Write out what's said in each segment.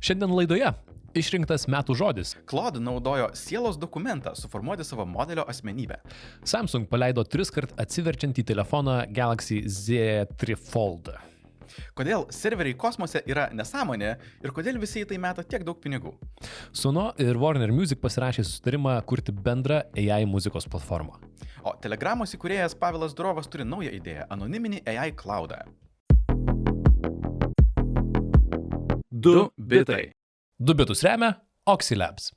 Šiandien laidoje išrinktas metų žodis. Claude naudojo sielos dokumentą suformuoti savo modelio asmenybę. Samsung paleido 3-kart atsiverčiantį telefoną Galaxy Z3 Fold. Kodėl serveriai kosmose yra nesąmonė ir kodėl visi į tai meta tiek daug pinigų. Suno ir Warner Music pasirašė susitarimą kurti bendrą AI muzikos platformą. O Telegramos įkūrėjas Pavelas Durovas turi naują idėją – anoniminį AI Cloudą. 2 bitai. 2 bitus remia Oxylabs.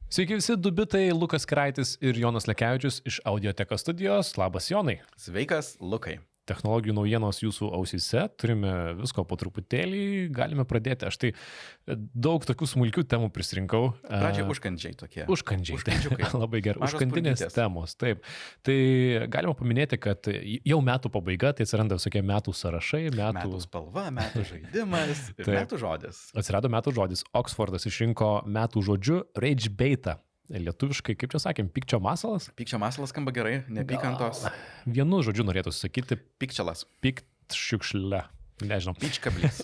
Sveiki visi, 2 bitai, Lukas Kiraitis ir Jonas Lekevičius iš Audiotekos studijos. Labas, Jonai. Sveikas, Lukai. Technologijų naujienos jūsų ausyse, turime visko po truputėlį, galime pradėti. Aš tai daug tokių smulkių temų prisirinkau. Pradžiai užkandžiai tokie. Užkandžiai. Labai gerai. Užkandinės temos, taip. Tai galima paminėti, kad jau metų pabaiga, tai atsiranda visokie metų sąrašai, metų spalva, metų žaidimas ir metų žodis. Atsirado metų žodis. Oxfordas išrinko metų žodžiu rage baitą. Lietuviškai, kaip čia sakėm, pykčio masalas? Pykčio masalas skamba gerai, nepykantos. Vienu žodžiu norėtų sakyti. Pykčelas. Piktšiukšle. Nežinau. Pykčkablis.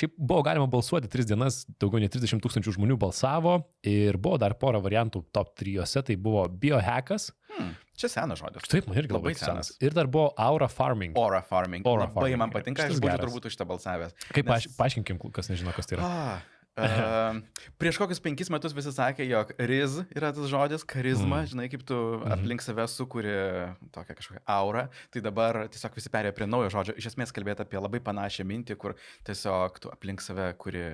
Šiaip buvo galima balsuoti 3 dienas, daugiau nei 30 000 žmonių balsavo ir buvo dar pora variantų top 3, tai buvo biohackas. Čia senas žodis. Taip, man irgi labai senas. Ir dar buvo aura farming. Aura farming. Labai man patinka, aš būčiau turbūt už šitą balsavęs. Kaip paaiškinkim, kas nežino, kas tai yra. Prieš kokius 5 metus visi sakė, jog riz yra tas žodis, charizma, žinai, kaip tu aplink save sukuri tokią kažkokią aurą, tai dabar tiesiog visi perėjo prie naujo žodžio, iš esmės kalbėti apie labai panašią mintį, kur tiesiog tu aplink save kuri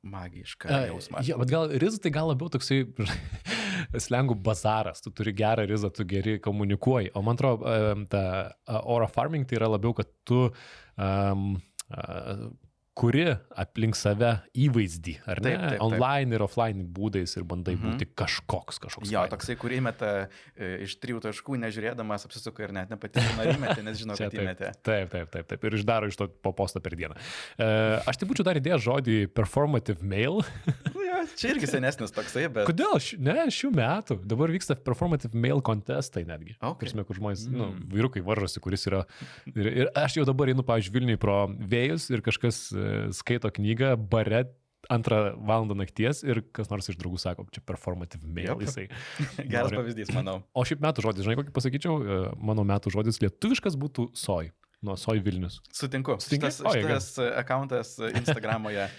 magišką jausmą. Jo, bet gal riz tai gal labiau toksai slengų bazaras, tu turi gerą rizą, tu geri komunikuoji, o man atrodo, ta aura farming tai yra labiau, kad tu kuri aplink save įvaizdį, ar ne? Taip. Online ir offline būdais ir bandai būti kažkoks. Jo, toksai, kur įmeta iš 3 taškų, nežiūrėdamas, apsisuka ir net nepatikina, ar įmetė, nes žino, kad įmetė. Taip. Ir išdaro iš to po postą per dieną. Aš tai būčiau dar įdėjęs žodį performative male. Čia irgi senesnis toksai, bet... Kodėl? Ne, šių metų. Dabar vyksta performative male contestai netgi. Okay. Prasme, kur žmonės, vyrukai varžosi, kuris yra... Ir aš jau dabar einu, pavyzdžiui, Vilniui pro vėjus ir kažkas skaito knygą bare 2 valandą nakties ir kas nors iš draugų sako, čia performative male jisai. Geras pavyzdys, manau. O šiaip metų žodis, žinai, kokį pasakyčiau, mano metų žodis lietuviškas būtų soj. Nuo Soj Vilnius. Sutinku. Šitas accountas Instagramoje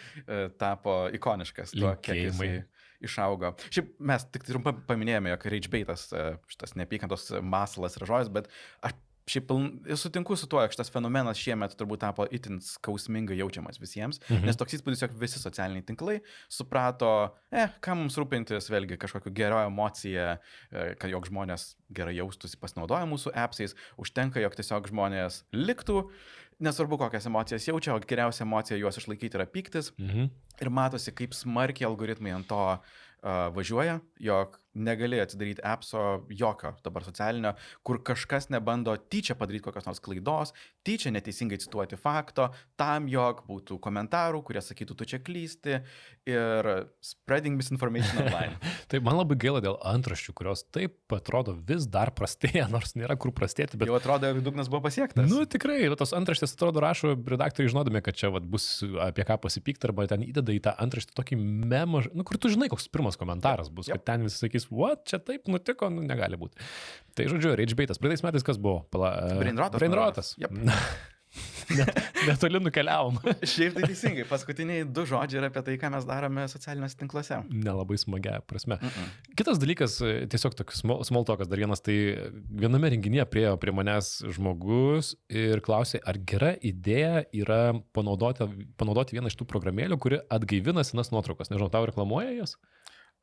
tapo ikoniškas. Tuo, kiek jisai išaugo. Šiaip mes tik trumpai paminėjome, jog rage baitas, šitas neapykantos masalas yra žodis, bet aš šiaip sutinku su tuo, jog šitas fenomenas šiemet turbūt tapo itin skausmingai jaučiamas visiems, nes toks įspūdis, jog visi socialiniai tinklai suprato, ką mums rūpintis, vėlgi kažkokiu gerą emociją, kad jog žmonės gerai jaustųsi pasinaudoja mūsų appsais, užtenka, jog tiesiog žmonės liktų, nesvarbu kokias emocijas jaučia, o geriausia emocija juos išlaikyti yra pyktis ir matosi, kaip smarkiai algoritmai ant to važiuoja, jog negali atsidaryti appso jokio dabar socialinio, kur kažkas nebando tyčia padaryti kokios nors klaidos, tyčia neteisingai cituoti fakto, tam jog būtų komentarų, kurie sakytų, tu čia klysti ir spreading misinformation online. Taip, man labai gaila dėl antraščių, kurios taip atrodo vis dar prastėja, nors nėra kur prastėti. Bet... Jau atrodo, jog dugnas buvo pasiektas. Nu, tikrai, tos antraštės atrodo rašo redaktoriai žinodami, kad čia bus apie ką pasipykti, arba ten įdeda į tą antraštę tokį memą, kur tu žinai, koks pirmas komentaras bus, kad ten visi sakys, what, čia taip nutiko, negali būti. Tai žodžiu, rage baitas. Praeitais metais kas buvo? Brainrotas. Yep. Netoli nukeliavom. Šiaip tai teisingai. Paskutiniai 2 žodžiai yra apie tai, ką mes darome socialiniuose tinkluose. Nelabai smagia prasme. Kitas dalykas, tiesiog toks small talkas dar vienas, tai viename renginyje priėjo prie manęs žmogus ir klausė, ar gera idėja yra panaudoti vieną iš tų programėlių, kuri atgaivina senas nuotraukas. Nežinau, tau reklamuoja jas?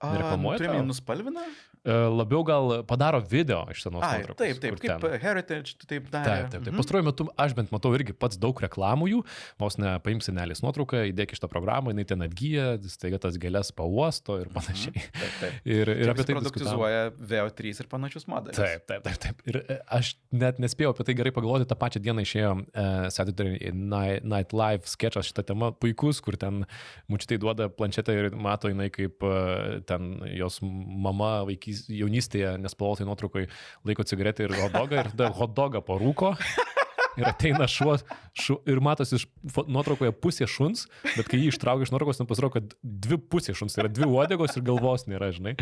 Turime nuspalvina? Labiau gal padaro video iš senos nuotraukos. Taip, kaip Heritage, taip darė. Taip. Pastaruoju metu aš bent matau irgi pats daug reklamų jų, vos ne paimsi senelės nuotrauką, įdėk iš tą programą, jinai ten atgyja, staiga tas gėlės pauosto ir panašiai. Taip. Ir apie tai produktizuoja VO3 ir panašius modelius. Taip. Ir aš net nespėjau apie tai gerai pagalvoti, tą pačią dieną išėjo Saturday Night Live skečas šitą temą, puikus, kur ten mučitai duoda planšetę ir mato jinai kaip ten jos mama jaunystėje nespalvotai nuotraukai laiko cigaretę ir hotdogą ir hotdogą parūko. ir ateina šuo ir matosi iš nuotraukoje pusė šuns, bet kai jį ištraukia iš nuotraukos, pasirodo, kad 2 pusės šuns, tai yra 2 uodegos ir galvos nėra, žinai.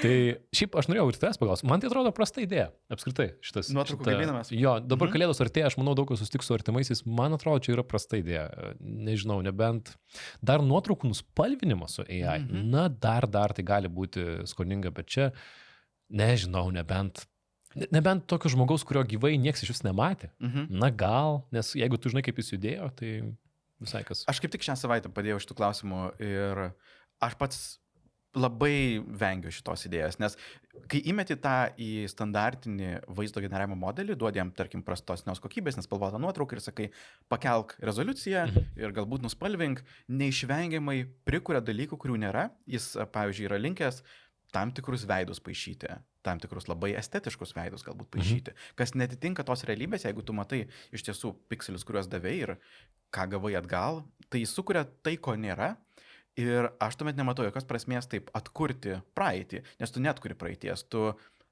Tai šiaip aš norėjau ir tavęs paklausti, man tai atrodo prasta idėja, apskritai. Nuotraukų gaminimas. Jo, dabar Kalėdos artėja, aš manau, daug kas susitiks su artimaisiais, man atrodo, čia yra prasta idėja. Nežinau, nebent dar nuotraukų nuspalvinimas su AI, na dar tai gali būti skoninga, bet čia, nežinau, nebent tokio žmogaus, kurio gyvai nieks iš vis nematė. Na gal, nes jeigu tu žinai, kaip jis judėjo, tai visai kas. Aš kaip tik šią savaitę padėjau šitų klausimų ir aš pats labai vengiu šitos idėjos, nes kai įmeti tą į standartinį vaizdo generavimo modelį, duodi jam, tarkim, prastosnios kokybės, nespalvotą nuotrauką ir sakai, pakelk rezoliuciją ir galbūt nuspalvink, neišvengiamai prikuria dalykų, kurių nėra. Jis, pavyzdžiui, yra linkęs tam tikrus veidus paišyti, tam tikrus labai estetiškus veidus galbūt paišyti, kas netitinka tos realybės, jeigu tu matai iš tiesų pikselius, kuriuos davei ir ką gavai atgal, tai sukuria tai, ko nėra. Ir aš tuomet nematau jokios prasmės taip atkurti praeitį, nes tu neatkuri praeities, tu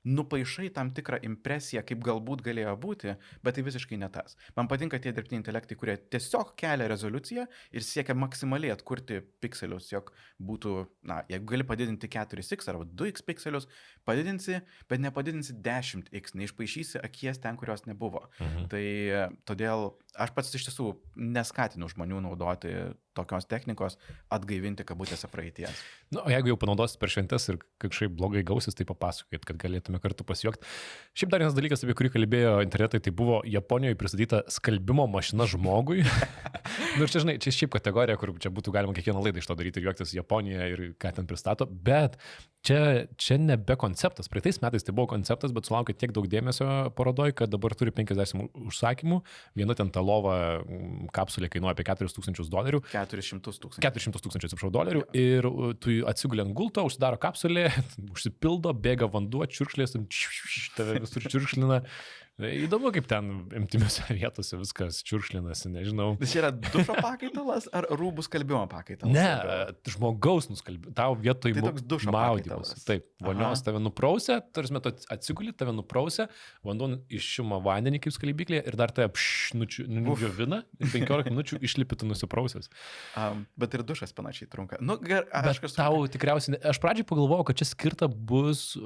nupaišai tam tikrą impresiją, kaip galbūt galėjo būti, bet tai visiškai ne tas. Man patinka tie dirbtiniai intelektai, kurie tiesiog kelia rezoliuciją ir siekia maksimaliai atkurti pikselius, jog būtų, na, jeigu gali padidinti 4x arba 2x pikselius, padidinsi, bet nepadidinsi 10x, neišpaišysi akies ten, kurios nebuvo. Tai todėl aš pats iš tiesų neskatinu žmonių naudoti tokios technikos atgaivinti kabutėse praeities. Na, o jeigu jau panaudosit per šventes ir kažkaip blogai gausis, tai papasakokit, kad galėtume kartu pasijuokti. Šiaip dar vienas dalykas, apie kurį kalbėjo internetai, tai buvo Japonijoje pristatyta skalbimo mašina žmogui. Nu ir čia, žinai, čia šiaip kategorija, kur čia būtų galima kiekvieną laidą iš to daryti ir juoktis Japoniją ir ką ten pristato, bet čia nebe konceptas. Praeitais metais tai buvo konceptas, bet sulaukė tiek daug dėmesio parodoj, kad dabar turi 50 užsakymų. Viena ten ta lova kapsulė kainuoja apie $4,000. 400 tūkstančių, atsiprašau, dolerių. Ir tu atsiguli ant gulto, užsidaro kapsulė, užsipildo, bėga vanduo, čiurkšlės, tave visur čiurkšlina. Įdomu, kaip ten intymiose vietose viskas čiurkšlinasi, nežinau. Tai čia yra dušo pakaitalas ar rūbų skalbimo pakaitalas? Ne, žmogaus nuskalbimo. Tau vietoj tai toks dušo maudymas. Taip, vonios tave nuprausia, tarsi metu atsiguli, tave nuprausia, vanduo išima vandenį kaip skalbyklė ir dar tave nudžiovina ir 15 minučių išlipi tu nusiprausęs. Bet ir dušas panašiai trunka. Nu, bet tau tikriausiai, aš pradžiai pagalvojau, kad čia skirta bus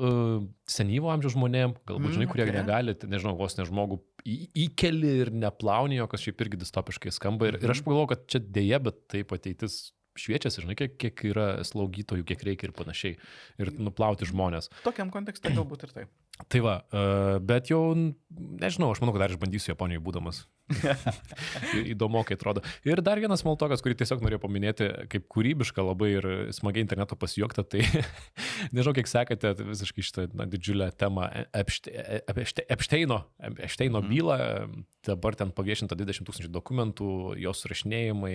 senyvo amžiaus žmonėm, galbūt žinai, kurie negali, nežinau, vos ne žmogų įkeli ir neplauni jo, kas šiaip irgi distopiškai skamba. Ir aš pagalvoju, kad čia dėja, bet taip ateitis šviečiasi, žinai, kiek yra slaugytojų, kiek reikia ir panašiai. Ir nuplauti žmonės. Tokiam kontekste galbūt ir taip. Tai va, bet jau, nežinau, aš manau, kad dar išbandysiu Japonijoje būdamas. Įdomu, kai atrodo. Ir dar vienas smalltalkas, kurį tiesiog norėjau paminėti, kaip kūrybiška labai ir smagiai interneto pasijuokta, tai nežinau, kiek sekate visiškai šitą didžiulę temą Epšteino bylą. Dabar ten paviešinta 20,000 dokumentų, jos surašinėjimai,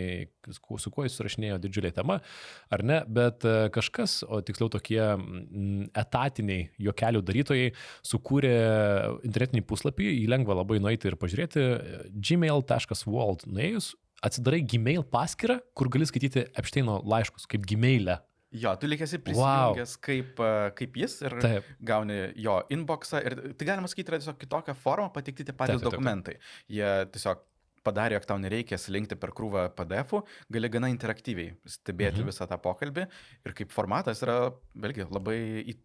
su kuo jis surašinėjo, didžiulė tema, ar ne, bet kažkas, o tiksliau tokie etatiniai juokelių darytojai, sukūrė internetinį puslapį, jį lengva labai nueiti ir pažiūrėti, gmail.world, nuėjus, atsidarai Gmail paskyrą, kur gali skaityti Epšteino laiškus, kaip Gmail'e. Jo, tu likėsi prisijungęs kaip jis ir taip. Gauni jo inboxą ir tai galima sakyti yra tiesiog kitokią formą pateikti tie patys dokumentai. Jie tiesiog padarė, jog tau nereikia slinkti per krūvą PDF-ų, gali gana interaktyviai stebėti visą tą pokalbį ir kaip formatas yra, vėlgi, labai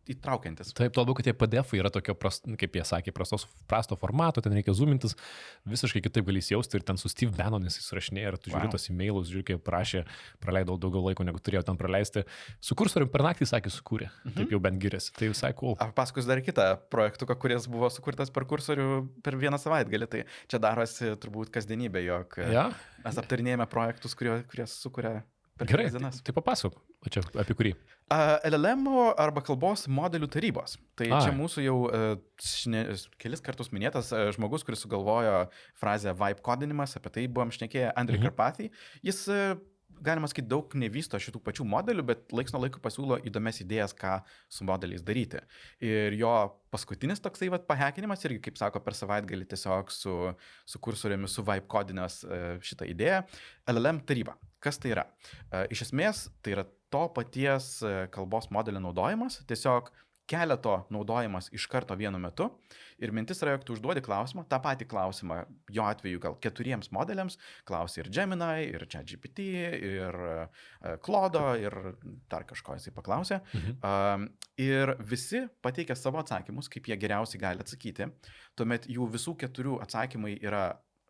įtraukiantis. Taip, tuo labiau, kad tie PDF-ai yra tokio, kaip jie sakė, prasto formato, ten reikia zoomintis, visiškai kitaip gali įsijausti ir ten su Steve Bannonis įsirašinėja ir tu žiūri tos e-mailus, žiūri, kaip prašė, praleidau daugiau laiko, negu turėjau ten praleisti. Su kursorium per naktį, sakė, sukūrė. Taip jau bent giriasi. Tai visai cool. Aš pasakosiu dar kitą projektuką, kuris buvo sukurtas per kursorių per vieną savaitgalį. Tai čia darosi turbūt kasdienybė. Jog mes aptarinėjame projektus, kurie sukuria per kelias dienas. Tai papasakok, o čia apie kurį? LLM arba kalbos modelių tarybos. Tai čia mūsų jau kelis kartus minėtas žmogus, kuris sugalvojo frazę vibe kodinimas, apie tai buvom šnekėję, Andrej Karpathy. Jis, galima sakyti, daug nevysto šitų pačių modelių, bet laiks nuo laiko pasiūlo įdomias idėjas, ką su modeliais daryti. Ir jo paskutinis toksai pahekinimas irgi, kaip sako, per savaitgalį tiesiog su kursoriumi, su vibe kodinės šitą idėją. LLM taryba. Kas tai yra? Iš esmės, tai yra to paties kalbos modelio naudojimas, tiesiog keleto naudojimas iš karto vienu metu ir mintis yra, jog tu užduodi klausimą, tą patį klausimą, jo atveju gal 4 modeliams, klausi ir Gemini, ir ChatGPT, ir Claude, ir dar kažko jisai paklausė. Ir visi pateikia savo atsakymus, kaip jie geriausiai gali atsakyti. Tuomet jų visų 4 atsakymai yra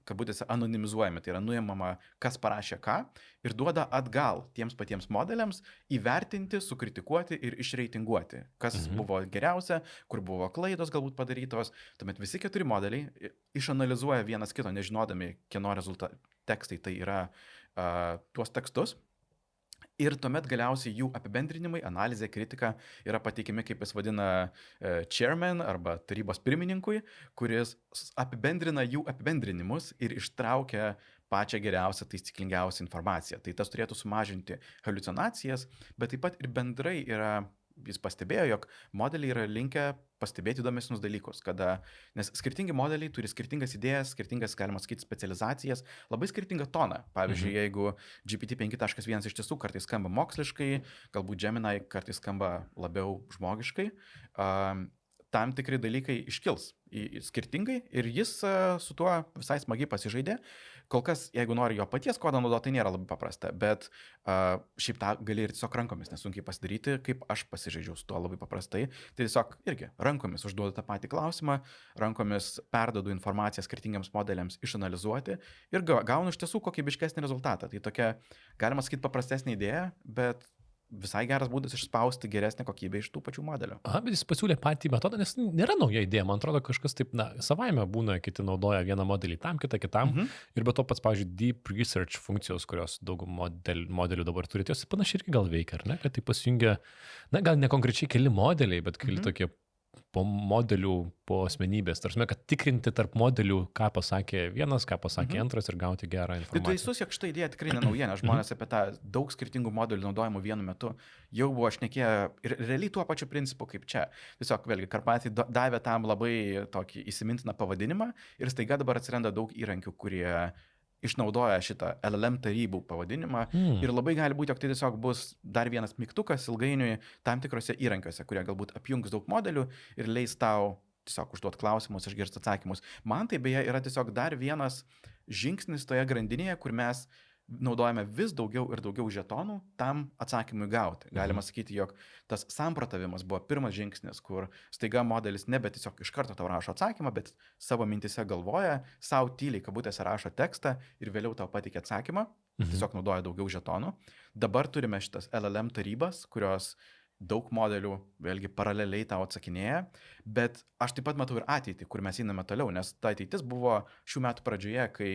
kabutėse anonimizuojami, tai yra nuimama, kas parašė ką ir duoda atgal tiems patiems modeliams įvertinti, sukritikuoti ir išreitinguoti, kas buvo geriausia, kur buvo klaidos galbūt padarytos. Tuomet visi 4 modeliai išanalizuoja vienas kito, nežinodami, kieno tekstai tai yra tuos tekstus. Ir tuomet galiausiai jų apibendrinimai, analizė, kritika yra pateikiami, kaip jis vadina, chairman arba tarybos pirmininkui, kuris apibendrina jų apibendrinimus ir ištraukia pačią geriausią, taisyklingiausią informaciją. Tai tas turėtų sumažinti haliucinacijas, bet taip pat ir bendrai yra, jis pastebėjo, jog modeliai yra linkę pastebėti įdomesnius dalykus, nes skirtingi modeliai turi skirtingas idėjas, skirtingas, galima sakyti, specializacijas, labai skirtingą toną. Pavyzdžiui, jeigu GPT 5.1 iš tiesų kartais skamba moksliškai, galbūt Gemini kartais skamba labiau žmogiškai, tam tikri dalykai iškils skirtingai ir jis su tuo visai smagiai pasižaidė. Kol kas, jeigu nori jo paties kodą naudoti, tai nėra labai paprasta, bet šiaip tą gali ir tiesiog rankomis nesunkiai pasidaryti, kaip aš pasižaidžiau su tuo labai paprastai. Tai tiesiog irgi rankomis užduodu tą patį klausimą, rankomis perdodu informaciją skirtingiams modeliams išanalizuoti ir gaunu iš tiesų kokybiškesnį rezultatą. Tai tokia, galima sakyti, paprastesnė idėja, bet visai geras būdas išspausti geresnę kokybę iš tų pačių modelių. Bet jis pasiūlė patį metodą, nes nėra nauja idėja. Man atrodo, kažkas taip, savaime būna, kiti naudoja vieną modelį tam, kitą kitam. Ir be to pats, pavyzdžiui, Deep Research funkcijos, kurios daug modelių dabar turi, jos panašiai irgi gal veikia, ar ne? Kad tai pasijungia, gal ne konkrečiai keli modeliai, bet keli tokie po modelių, po asmenybės. Tarsi, kad tikrinti tarp modelių, ką pasakė vienas, ką pasakė antras ir gauti gerą informaciją. Tai tu teisus, jog šitą idėją tikrai nenauja, nes žmonės apie tą daug skirtingų modelių naudojimų vienu metu jau buvo šnekėję ir realiai tuo pačiu principu kaip čia. Tiesiog, vėlgi, Karpatai davė tam labai tokį įsimintiną pavadinimą ir staiga dabar atsiranda daug įrankių, kurie išnaudoja šitą LLM tarybų pavadinimą ir labai gali būti, jog tai tiesiog bus dar vienas mygtukas ilgainiui tam tikrose įrankiuose, kurie galbūt apjungs daug modelių ir leis tau tiesiog užduoti klausimus, išgirsti atsakymus. Man tai beje yra tiesiog dar vienas žingsnis toje grandinėje, kur mes naudojame vis daugiau ir daugiau žetonų tam atsakymui gauti. Galima sakyti, jog tas samprotavimas buvo pirmas žingsnis, kur staiga modelis nebe tiesiog iš karto tau rašo atsakymą, bet savo mintise galvoja, savo tyliai kabutėse rašo tekstą ir vėliau tau pateikia atsakymą, tiesiog naudoja daugiau žetonų. Dabar turime šitas LLM tarybas, kurios daug modelių vėlgi paraleliai tau atsakinėja, bet aš taip pat matau ir ateitį, kur mes einame toliau, nes ta ateitis buvo šių metų pradžioje, kai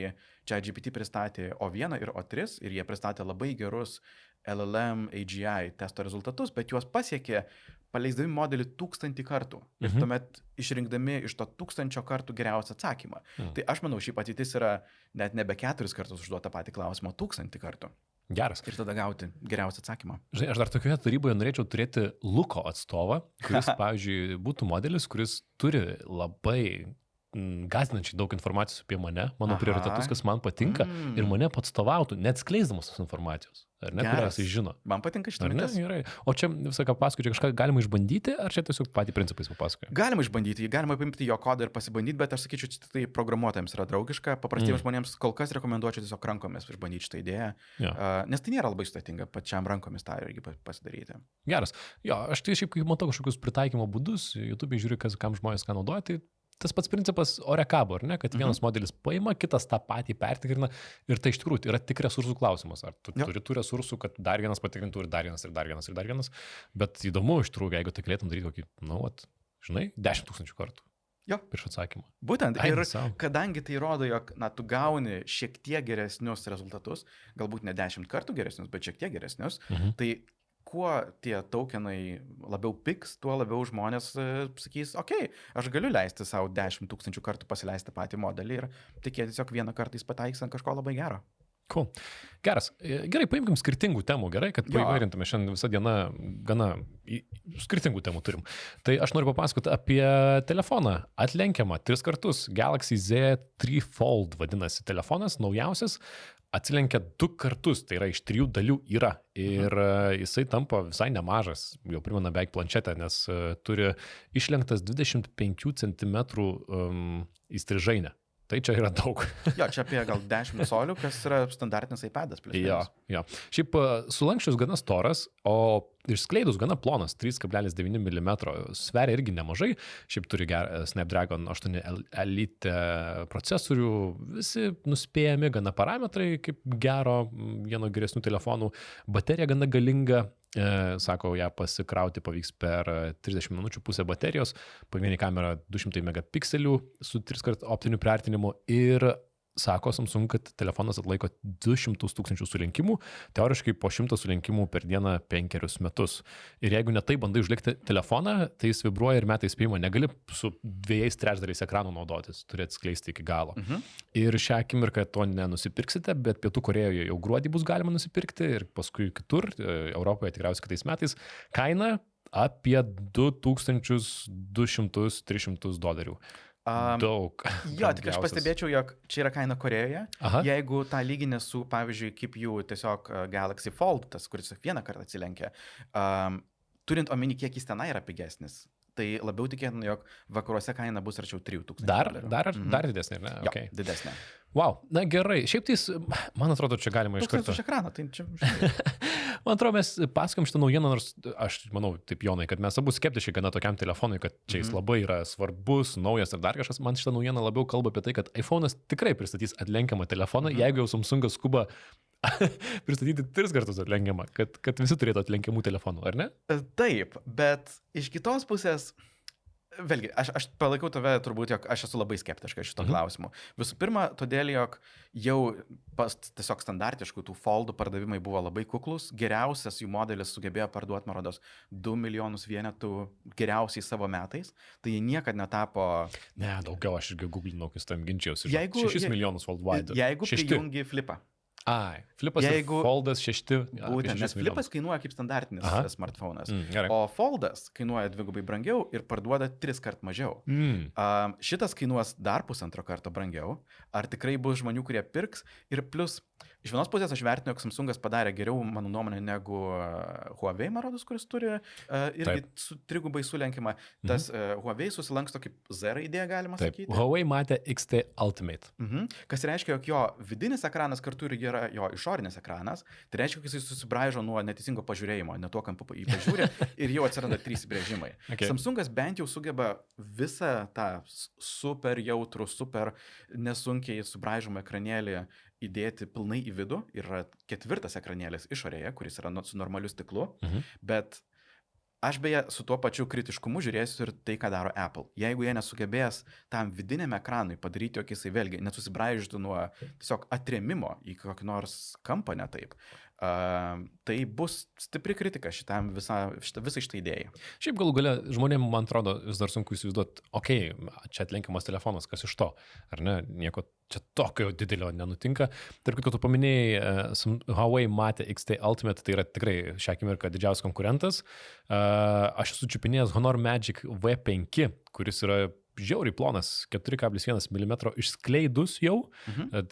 ChatGPT pristatė O1 ir O3 ir jie pristatė labai gerus LLM AGI testo rezultatus, bet juos pasiekė paleisdami modelį 1000 kartų ir tuomet išrinkdami iš to 1000 kartų geriausią atsakymą. Tai aš manau, šiaip ateitis yra net nebe 4 kartus užduota patį klausimą, 1000 kartų. Geras. Ir tada gauti geriausią atsakymą. Žinai, aš dar tokioje taryboje norėčiau turėti Luko atstovą, kuris, pavyzdžiui, būtų modelis, kuris turi labai gąsdinančiai daug informacijos apie mane, mano prioritetus, kas man patinka ir mane patstovautų, net skleisdamas tos informacijos. Ar ne, kurią jis žino. Man patinka šitą mintis. Gerai. O čia visą ką pasakoju, kažką galima išbandyti, ar čia tiesiog patį principais papasakoju? Galima išbandyti, galima paimti jo kodą ir pasibandyti, bet aš sakyčiau, tai programuotojams yra draugiška. Paprastiems žmonėms kol kas rekomenduočiau tiesiog rankomis išbandyti šitą idėją, nes tai nėra labai sudėtinga pačiam rankomis tą irgi pasidaryti. Geras. Jo, aš tai šiaip, kai matau kažkokius pritaikymo būdus, YouTube žiūri, kam žmonės ką naudoja, tai tas pats principas ore kabo, ar ne, kad vienas modelis paima, kitas tą patį pertikrina ir tai iš tikrųjų yra tik resursų klausimas. Ar tu turi tų resursų, kad dar vienas patikrintų ir dar vienas, ir dar vienas, ir dar vienas. Bet įdomu iš tikrųjų, jeigu tai galėtum daryti kokį, žinai, 10 000 kartų. Jo. Prieš atsakymą. Būtent. Ir kadangi tai rodo, jog tu gauni šiek tiek geresnius rezultatus, galbūt ne 10 kartų geresnius, bet šiek tiek geresnius, tai kuo tie tokenai labiau piks, tuo labiau žmonės sakys, okei, aš galiu leisti savo 10 000 kartų pasileisti patį modelį ir tikėti tiesiog vieną kartą jis pataiks ant kažko labai gero. Cool. Geras. Gerai, paimkim skirtingų temų, gerai, kad paįvairintume. Šiandien visą dieną gana skirtingų temų turim. Tai aš noriu papasakoti apie telefoną. Atlenkiamą 3 kartus. Galaxy Z3 Fold vadinasi telefonas, naujausias. atsilenkia 2 kartus, tai yra iš 3 dalių yra. Ir jisai tampa visai nemažas, jau primena beveik planšetę, nes turi išlenktas 25 cm įstrižainę. Tai čia yra daug. Jo, čia apie gal 10 colių, kas yra standartinis iPad'as. Jo. Šiaip sulankščius gana storas, o išskleidus gana plonas, 3,9 mm, sveria irgi nemažai. Šiaip turi Snapdragon 8 Elite procesorių, visi nuspėjami, gana parametrai kaip gero, vieno geresnių telefonų. Baterija gana galinga. Sako, ją pasikrauti pavyks per 30 minučių, pusę baterijos, pagrindinė kamera 200 megapikselių su 3 kart optiniu priartinimu ir sako Samsung, kad telefonas atlaiko 200 000 sulenkimų, teoriškai po 100 sulenkimų per dieną 5 metus. Ir jeigu netai bandai užlikti telefoną, tai jis vibruoja ir metai spėjimo, negali su 2/3 ekranų naudotis, turi atskleisti iki galo. Ir šią akimirką to nenusipirksite, bet Pietų Korėjoje jau gruodį bus galima nusipirkti ir paskui kitur, Europoje tikriausiai kitais metais, kaina apie $2,200–300. Daug. Jo, tik aš pastebėčiau, jog čia yra kaina Korejoje. Jeigu tą lyginę su, pavyzdžiui, kaip jų tiesiog Galaxy Fold, tas, kuris vieną kartą atsilenkia, turint omeny, kiek jis tenai yra pigesnis, tai labiau tikėtina, jog vakaruose kaina bus arčiau $3,000. Dar didesnė, ne? Jo, didesnė. Wow, na gerai. Šiaip tai, man atrodo, čia galima iš karto. Už ekraną, tai čia... Man atrodo, mes pasakojom šitą naujieną, nors aš manau, taip Jonai, kad mes abu skeptiškai gana tokiam telefonui, kad čia jis labai yra svarbus, naujas ir dar kažkas. Man šitą naujieną labiau kalba apie tai, kad iPhone'as tikrai pristatys atlenkiamą telefoną, jeigu jau Samsungas skuba pristatyti 3 kartus atlenkiamą, kad visi turėtų atlenkiamų telefonų, ar ne? Taip, bet iš kitos pusės... Vėlgi, aš palaikau tave turbūt, jog aš esu labai skeptiškas šito klausimu. Visų pirma, todėl, jog jau tiesiog standartiškų tų foldų pardavimai buvo labai kuklus. Geriausias jų modelis sugebėjo parduoti, man rodos, 2 milijonus vienetų geriausiai savo metais. Tai jie niekada netapo... Ne, daugiau aš irgi googlinau, kai su tam ginčiausi. 6 milijonus worldwide. Jeigu prijungi flipą. Flipas ir Foldas 6. Būtent, nes flipas kainuoja kaip standartinis smartphone'as, o Foldas kainuoja 2 brangiau ir parduoda 3 kart mažiau. Šitas kainuos dar 1,5 karto brangiau. Ar tikrai bus žmonių, kurie pirks? Ir plus, iš vienos pusės aš vertinu, jog Samsungas padarė geriau, mano nuomonė, negu Huawei, man rodos, kuris turi irgi su 3 sulenkimą. Tas Huawei susilanksto kaip Z raidė, galima sakyti. Huawei matė XT Ultimate. Kas reiškia, jog jo vidinis ekranas kartu ir yra jo išorinis ekranas. Tai reiškia, kad jisai susibraižo nuo neteisingo pažiūrėjimo, ne tuo kampu į pažiūrį ir jau atsiranda 3 įbrėžimai. Samsungas bent jau sugeba visą tą super jautrų, super nesunkiai subraižomą ekranėlį įdėti pilnai į vidų. Yra 4 ekranėlis išorėje, kuris yra su normaliu stiklu, bet aš beje su tuo pačiu kritiškumu žiūrėsiu ir tai, ką daro Apple. Jeigu jie nesugebės tam vidiniam ekranui padaryti, jog jisai vėlgi nesusibraižytų nuo tiesiog atrėmimo į kokį nors kampą ne taip, tai bus stipri kritika visai šitai idėjai. Šiaip galų gale žmonėms, man atrodo, vis dar sunku įsivaizduoti, čia atlenkiamas telefonas, kas iš to, ar ne, nieko čia tokio didelio nenutinka. Tarp kitko, tu paminėjai, Huawei Mate XT Ultimate, tai yra tikrai šią akimirką didžiausias konkurentas. Aš esu čiupinėjęs Honor Magic V5, kuris yra žiauriai plonas, 4,1 mm išskleidus jau,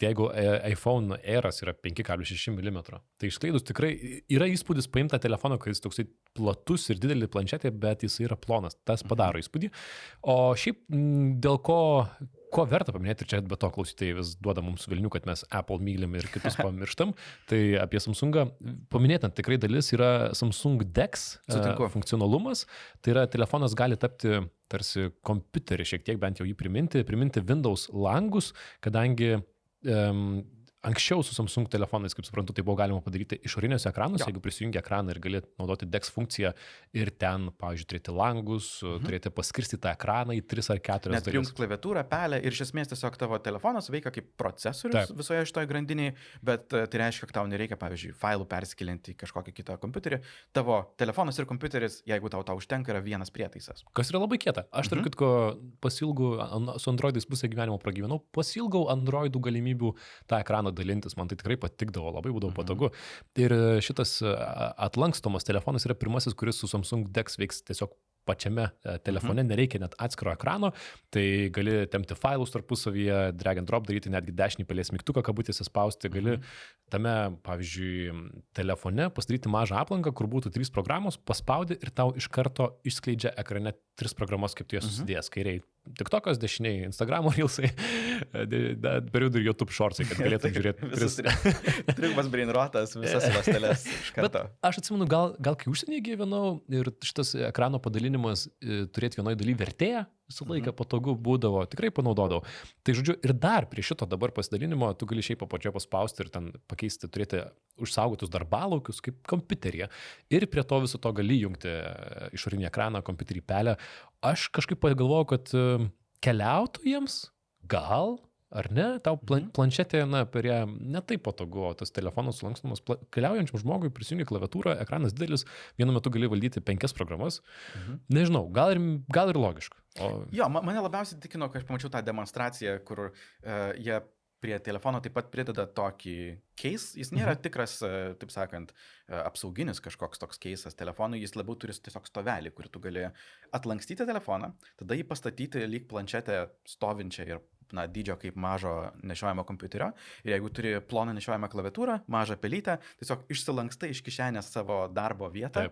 jeigu iPhone Airas yra 5,6 mm. Tai išskleidus tikrai yra įspūdis paimti tą telefoną, kai jis toksai platus ir didelį planšetė, bet jis yra plonas. Tas padaro įspūdį. O šiaip dėl ko verta paminėti, ir čia be to klausytojai vis duoda mums vilnių, kad mes Apple mylim ir kitus pamirštam, tai apie Samsungą paminėtant tikrai dalis yra Samsung DeX funkcionalumas. Tai yra telefonas gali tapti tarsi kompiuterį šiek tiek, bent jau jį priminti Windows langus, kadangi anksčiau su Samsung telefonais, kaip suprantu, tai buvo galima padaryti išoriniuose ekranuose, jeigu prisijungia ekraną ir galėt naudoti DeX funkciją ir ten, pavyzdžiui, turėti langus, turėti paskirstyti tą ekraną į 3 ar 4 dalis. Net prijungs klaviatūrą, pelę ir iš esmės tiesiog tavo telefonas veikia kaip procesorius visoje šitoje grandinėje, bet tai reiškia, kad tau nereikia, pavyzdžiui, failų persikelianti į kažkokį kitą kompiuterį. Tavo telefonas ir kompiuteris, jeigu tau užtenka, yra vienas prietaisas. Kas yra labai kieta. Aš tarp kitko pasilgau, su Androidais pusę gyvenimo pragyvenau, pasilgau Androidų galimybių tą ekraną dalintis, man tai tikrai patikdavo, labai būdavo patogu. Ir šitas atlankstomas telefonas yra pirmasis, kuris su Samsung DeX veiks tiesiog pačiame telefone, nereikia net atskiro ekrano, tai gali tempti failus tarpusavyje, drag and drop daryti, netgi dešinį pelės mygtuką kabutėse spausti, gali tame, pavyzdžiui, telefone pasidaryti mažą aplanką, kur būtų 3 programos, paspaudi ir tau iš karto išskleidžia ekrane 3 programos, kaip tu jas susidėjęs. Kairiai TikTokas, dešiniai Instagramo reelsai, per vidurį YouTube shortsai, kad galėtum žiūrėti. Trigumas brainrotas, visas ląsteles iš karto. Bet aš atsimenu, gal kai užsienyje gyvenau ir šitas ekrano padalinimas turėti vienoje dalyje vertėją, visą laiką patogu būdavo, tikrai panaudodavau. Tai žodžiu, ir dar prie šito dabar pasidalinimo tu gali šiaip apačioje paspausti ir ten pakeisti, turėti užsaugotus darbalaukius kaip kompiuteryje. Ir prie to viso to gali jungti išorinį ekraną, kompiuterį pelę. Aš kažkaip pagalvojau, kad keliautojams gal, ar ne, tau planšetė, per ją netaip patogu, o tas telefonas sulankstomas, keliaujančiam žmogui prisijungi klaviatūrą, ekranas didelis, vienu metu gali valdyti 5 programas. Nežinau, gal ir logiška. Jo, mane labiausiai tikino, kai aš pamačiau tą demonstraciją, kur jie prie telefono taip pat prideda tokį case. Jis nėra tikras, taip sakant, apsauginis kažkoks toks case'as telefonui, jis labiau turi tiesiog stovelį, kur tu gali atlankstyti telefoną, tada jį pastatyti lyg planšetę stovinčią ir dydžio kaip mažo nešiojamo kompiuterio. Ir jeigu turi ploną nešiojamą klaviatūrą, mažą pelytę, tiesiog išsilankstai iš kišenės savo darbo vietą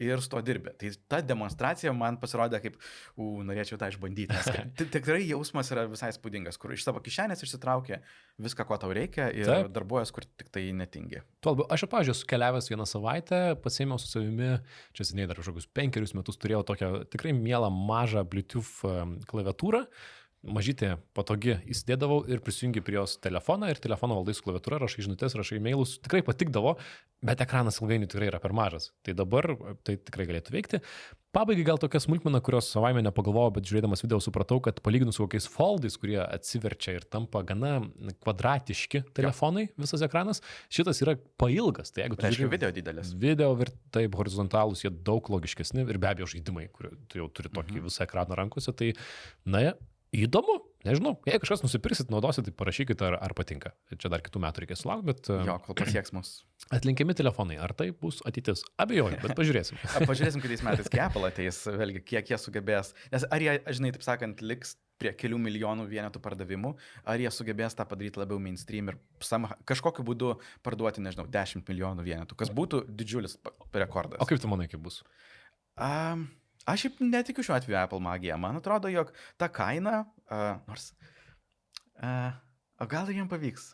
ir su to dirbi. Tai ta demonstracija man pasirodė kaip, norėčiau tą išbandyti. Tikrai jausmas yra visai spūdingas, kur iš savo kišenės išsitraukia viską, ko tau reikia ir darbuojas, kur tik tai netingi. Tuo, aš, pavyzdžiui, esu keliavęs vieną savaitę, pasiėmiau su savimi, čia seniai dar kažkokius 5 metus turėjau tokią tikrai mielą mažą Bluetooth klaviatūrą. Mažytė patogi įsidėdavau ir prisijungi prie jos telefoną ir telefono valdai su klaviatūra, rašai žinutės, rašai e-mailus, tikrai patikdavo, bet ekranas ilgainiui tikrai yra per mažas. Tai dabar tai tikrai galėtų veikti. Pabaigai gal tokia smulkmena, kurios savaime nepagalvojau, bet žiūrėdamas video supratau, kad palyginus su kokiais foldais, kurie atsiverčia ir tampa gana kvadratiški telefonai, visas ekranas, šitas yra pailgas. Tai jeigu tu žiūri video didelis. Video taip horizontalūs, jie daug logiškesni ir be abejo žaidimai, kurie jau turi tokį visą ekraną rankose, tai įdomu, nežinau, jei kažkas nusipirsit, naudosit, tai parašykit, ar patinka. Čia dar kitų metų reikės sulaukti, bet... Jo, kol pasieks mus. Atlinkiami telefonai, ar tai bus ateitis? Abejoju, bet pažiūrėsim. Pažiūrėsim, kitais metais, kai Apple ateis, vėlgi, kiek jie sugebės. Nes ar jie, žinai, taip sakant, liks prie kelių milijonų vienetų pardavimų, ar jie sugebės tą padaryti labiau mainstream ir kažkokiu būdu parduoti, nežinau, 10 milijonų vienetų, kas būtų didžiulis rekordas. O kaip tu manai, kaip bus? Aš šiaip netikiu šiuo atveju Apple magija. Man atrodo, jog ta kaina, o gal ir jiems pavyks,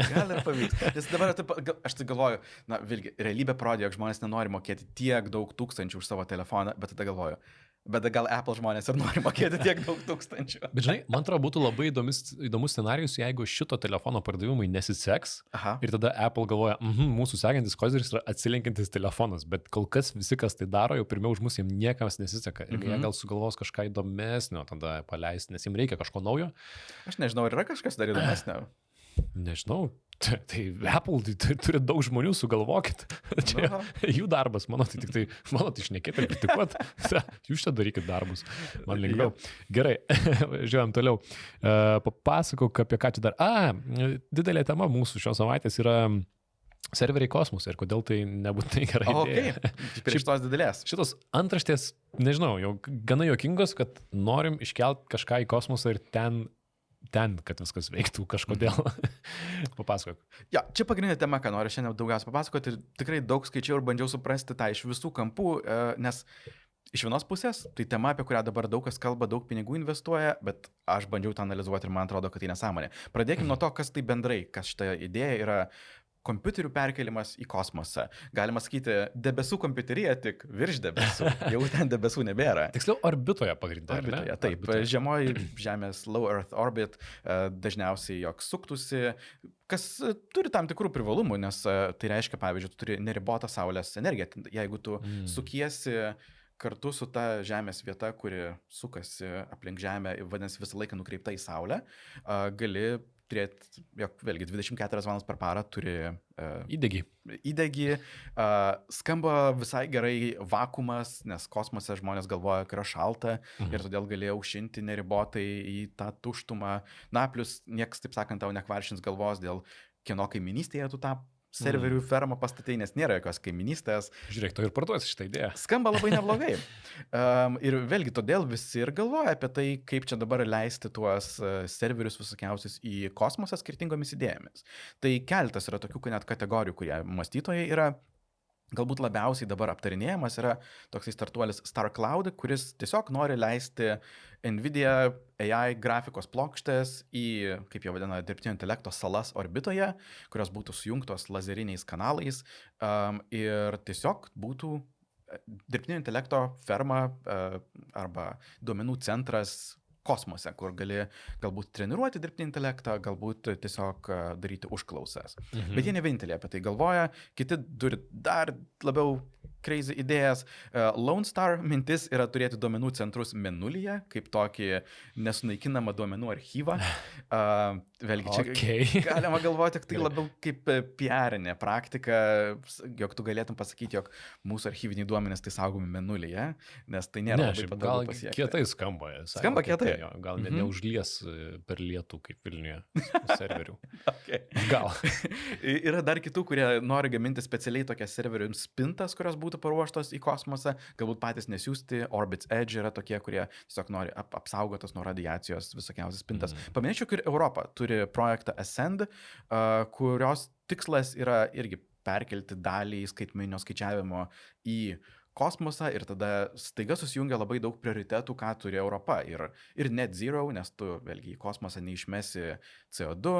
Nes dabar aš tai galvoju, vėlgi, realybė parodė, jog žmonės nenori mokėti tiek daug tūkstančių už savo telefoną, bet tada galvoju, bet gal Apple žmonės ir nori mokėti tiek daug tūkstančių. Bet žinai, man atrodo, būtų labai įdomus scenarijus, jeigu šito telefono pardavimai nesiseks ir tada Apple galvoja, mūsų sekantis koziris yra atsilenkiantis telefonas, bet kol kas visi, kas tai daro, jau pirmiau už mus jiems niekams nesiseka. Ir jie gal sugalvos kažką įdomesnio tada paleisti, nes jiems reikia kažko naujo. Aš nežinau, ar yra kažkas dar įdomesnio? Nežinau. Tai Apple turi daug žmonių, sugalvokit. Čia jų darbas, mano tai tik tai, šnekėti ir kritikuoti. Jūs čia darykit darbus, man lengviau. Gerai, žiūrėjom toliau. Papasakok apie ką čia dar. Didelė tema mūsų šios savaitės yra serveriai kosmose ir kodėl tai nebūtinai gerai idėja. Prieš tos didelės. Šitos antraštės, nežinau, jau gana juokingos, kad norim iškelti kažką į kosmosą ir ten, kad viskas veiktų kažkodėl. Papasakok. Ja, čia pagrindinė tema, ką noriu šiandien daugiausia papasakoti ir tikrai daug skaičiau ir bandžiau suprasti tą iš visų kampų, nes iš vienos pusės tai tema, apie kurią dabar daug kas kalba, daug pinigų investuoja, bet aš bandžiau tą analizuoti ir man atrodo, kad tai nesąmonė. Pradėkime nuo to, kas tai bendrai, kas šita idėja yra. Kompiuterių perkelimas į kosmosą. Galima sakyti, debesų kompiuterija tik virš debesų. Jau ten debesų nebėra. Tiksliau, orbitoje pagrindė. Orbitoje, taip. Žemoji Žemės low Earth orbit dažniausiai joks suktųsi, kas turi tam tikrų privalumų, nes tai reiškia, pavyzdžiui, tu turi neribotą Saulės energiją. Jeigu tu sukiesi kartu su ta Žemės vieta, kuri sukasi aplink Žemę, vadinasi visą laiką nukreipta į Saulę, gali turėti, jog vėlgi 24 valandas per parą turi įdegį, skamba visai gerai vakuumas, nes kosmose žmonės galvoja, kad yra šalta ir todėl gali aušinti neribotai į tą tuštumą. Plus nieks, taip sakant, tau nekvaršins galvos dėl kieno kaiminystėje tu tą serverių fermą pastatai, nes nėra jokios kaiminystės. Žiūrėk, tu ir parduosi šitą idėją. Skamba labai neblogai. Ir vėlgi todėl visi ir galvoja apie tai, kaip čia dabar leisti tuos serverius visokiausius į kosmosą skirtingomis idėjomis. Tai keletas yra tokių net kategorijų, kurie mąstytojai yra. Galbūt labiausiai dabar aptarinėjamas yra toksai startuolis StarCloud, kuris tiesiog nori leisti NVIDIA AI grafikos plokštės į, kaip jau vadina, dirbtinio intelekto salas orbitoje, kurios būtų sujungtos lazeriniais kanalais ir tiesiog būtų dirbtinio intelekto ferma arba duomenų centras kosmose, kur gali galbūt treniruoti dirbtinį intelektą, galbūt tiesiog daryti užklausas. Bet jie ne vieninteliai apie tai galvoja, kiti turi dar labiau crazy idėjas. Lone Star mintis yra turėti duomenų centrus Mėnulyje, kaip tokį nesunaikinamą duomenų archyvą. Vėlgi čia galima galvoti, tai labiau kaip PR-inė praktika, jog tu galėtum pasakyti, jog mūsų archyviniai duomenys tai saugomi Mėnulyje, nes tai nėra labai patogu pasiekti. Gal kietai skamba. Skamba kietai. Gal neužlies per lietų kaip Vilniuje serverių. Gal. Yra dar kitų, kurie nori gaminti specialiai tokias serverių spintas, kurios būtų paruoštos į kosmosą, galbūt patys nesiųsti. Orbit's Edge yra tokie, kurie tiesiog nori apsaugotos nuo radiacijos visokiausias spintas. Paminėčiau, ir Europa turi projektą Ascend, kurios tikslas yra irgi perkelti dalį skaitmeninio skaičiavimo į kosmosą ir tada staiga susijungia labai daug prioritetų, ką turi Europa. Ir net zero, nes tu vėlgi į kosmosą neišmesi CO2,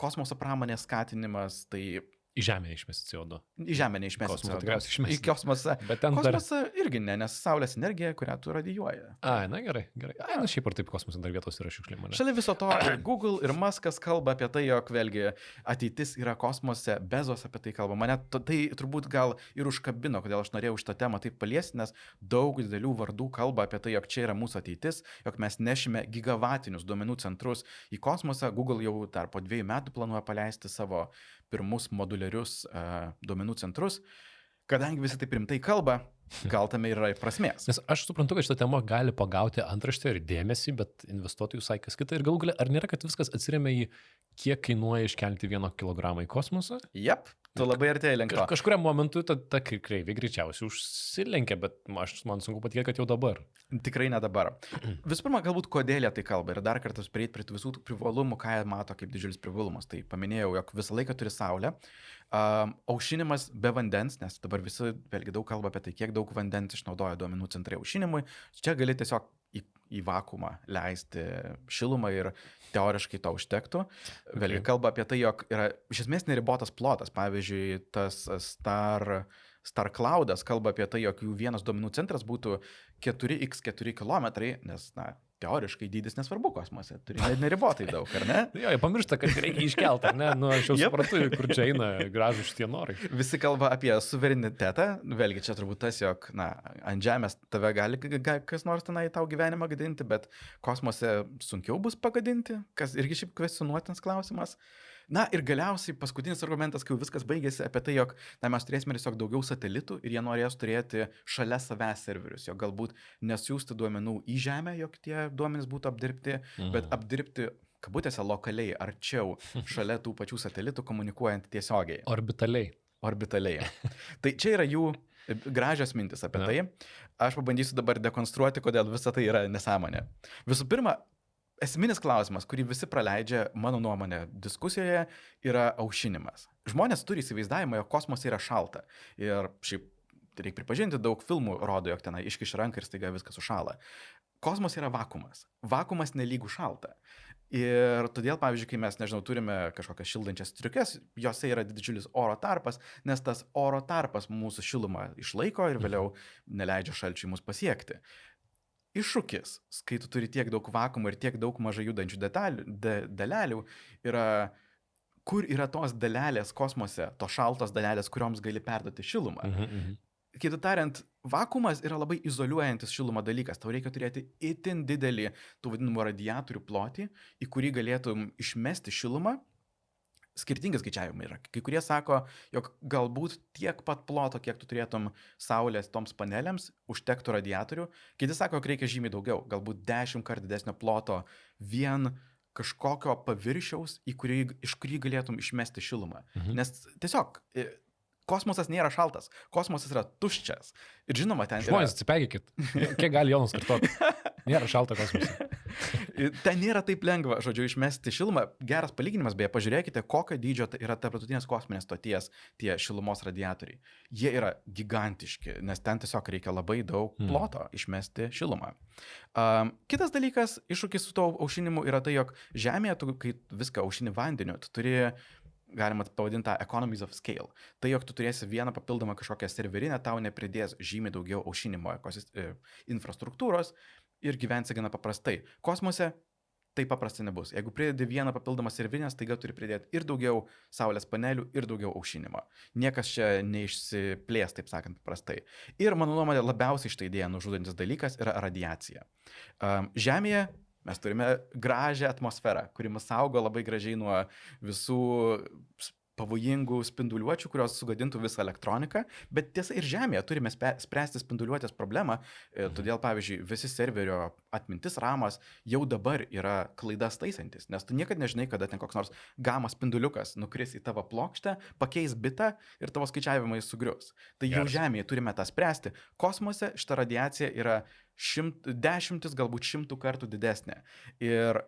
kosmoso pramonės skatinimas, tai į Žemę neišmesi CO2. Į Žemę neišmesi CO2. Tikriausiai išmesi. Į kosmosą. Bet ten kosmosą irgi ne, nes saulės energija, kurią tu radijuoji. Na gerai. Na šiaip ar taip kosmose dar vietos yra šiukšlė. Šalia viso to Google ir Muskas kalba apie tai, jog vėlgi ateitis yra kosmose, Bezos apie tai kalba. Mane tai turbūt gal ir užkabino, kodėl aš norėjau šitą temą taip paliesti, nes daug didelių vardų kalba apie tai, jog čia yra mūsų ateitis, jog mes nešime gigavatinius duomenų centrus į kosmosą. Google jau dar po 2 metų planuoja paleisti savo pirmus moduliarius duomenų centrus. Kadangi visi taip rimtai kalba, gal tame yra prasmės. Nes aš suprantu, kad šitą temą gali pagauti antraštę ir dėmesį, bet investuotojų visai kas kita. Ir galų galia, ar nėra, kad viskas atsiremia į kiek kainuoja iškelti 1 kilogramą į kosmosą? Jep, tu labai artėjai link to. Kažkuriam momentu ta kreivė greičiausiai užsilenkia, bet man sunku patikėti, kad jau dabar. Tikrai ne dabar. Visų pirma, galbūt kodėl jie tai kalba ir dar kartą prieiti prie visų tų privalumų, ką jie mato kaip didžiulis privalumas. Tai paminėjau, jog visą laiką turi saulę. Aušinimas be vandens, nes dabar visi vėlgi daug kalba apie tai, kiek daug vandens išnaudoja duomenų centrai aušinimui. Čia gali tiesiog į vakuumą leisti šilumą ir teoriškai to užtektų. Vėlgi kalba apie tai, jog yra iš esmės neribotas plotas. Pavyzdžiui, tas StarCloudas kalba apie tai, jog jų vienas duomenų centras būtų 4x4 km, nes, teoriškai dydis nesvarbu kosmose, turi neribotai daug, ar ne? Jo, jie pamiršta, kad reikia iškelti, ar ne? Aš jau suprantu, kur čia eina gražu šitie norai. Visi kalba apie suverenitetą, vėlgi čia turbūt tas, jog, ant Žemės tave gali kas nors tenai tau gyvenimą gadinti, bet kosmose sunkiau bus pagadinti, kas irgi šiaip kvestionuotinas klausimas. Ir galiausiai paskutinis argumentas, kai viskas baigėsi, apie tai, jog mes turėsime tiesiog daugiau satelitų ir jie norės turėti šalia savęs serverius, jog galbūt nesiųsti duomenų į Žemę, jog tie duomenys būtų apdirbti, bet apdirbti, kabutėse, lokaliai, arčiau, šalia tų pačių satelitų, komunikuojant tiesiogiai. Orbitaliai. Tai čia yra jų gražios mintis apie tai. Aš pabandysiu dabar dekonstruoti, kodėl visa tai yra nesąmonė. Visų pirma, esminis klausimas, kurį visi praleidžia, mano nuomonė, diskusijoje, yra aušinimas. Žmonės turi įsivaizdavimą, jog kosmose yra šalta. Ir šiaip, reikia pripažinti, daug filmų rodo, jog tenai iškiši ranką ir staiga viskas sušala. Kosmose yra vakuumas. Vakuumas nelygų šalta. Ir todėl, pavyzdžiui, kai mes, turime kažkokias šildančias striukes, jose yra didžiulis oro tarpas, nes tas oro tarpas mūsų šilumą išlaiko ir vėliau neleidžia šalčiui mus pasiekti. Iššūkis, kai tu turi tiek daug vakuumų ir tiek daug mažai judančių dalelių, yra, kur yra tos dalelės kosmose, tos šaltos dalelės, kurioms gali perduoti šilumą. Kitaip tariant, vakuumas yra labai izoliuojantis šilumą dalykas. Tau reikia turėti itin didelį tų vadinamų radiatorių plotį, į kurį galėtum išmesti šilumą. Skirtingi skaičiavimai yra. Kai kurie sako, jog galbūt tiek pat ploto, kiek tu turėtum saulės toms panelėms, užtektų radiatorių. Kiti sako, jog reikia žymiai daugiau, galbūt 10 kart didesnio ploto vien kažkokio paviršiaus, iš kurį galėtum išmesti šilumą. Nes tiesiog kosmosas nėra šaltas, kosmosas yra tuščias. Ir žinoma, ten žmonės atsipeikit, kiek gali Jonas kartoti. Nėra šalta kosmose. Ten nėra taip lengva, žodžiu, išmesti šilumą. Geras palyginimas, beje, pažiūrėkite, kokio dydžio yra tarptautinės kosminės stoties tie šilumos radiatoriai. Jie yra gigantiški, nes ten tiesiog reikia labai daug ploto išmesti šilumą. Kitas dalykas, iššūkis su to aušinimu yra tai, jog Žemėje, kai viską aušini vandeniu, tu turi, galima pavadinti tą economies of scale. Tai, jog tu turėsi vieną papildomą kažkokią serverinę, tau nepridės žymiai daugiau aušinimo infrastruktūros ir gyvensi gana paprastai. Kosmose tai paprastai nebus. Jeigu pridedi vieną papildomą serverinę, staiga turi pridėti ir daugiau saulės panelių, ir daugiau aušinimo. Niekas čia neišsiplės, taip sakant, paprastai. Ir mano nuomonė labiausiai šitą idėją nužudantis dalykas yra radiacija. Žemėje mes turime gražią atmosferą, kuri mus saugo labai gražiai nuo visų pavojingų spinduliuočių, kurios sugadintų visą elektroniką, bet tiesa ir Žemėje turime spręsti spinduliuotės problemą, todėl, pavyzdžiui, visi serverio atmintis ramas jau dabar yra klaidas taisantis, nes tu niekada nežinai, kada ten koks nors gama spinduliukas nukris į tavo plokštę, pakeis bitą ir tavo skaičiavimai sugrius. Tai jau Žemėje turime tą spręsti. Kosmose šita radiacija yra dešimtis, galbūt 100 kartų didesnė. Ir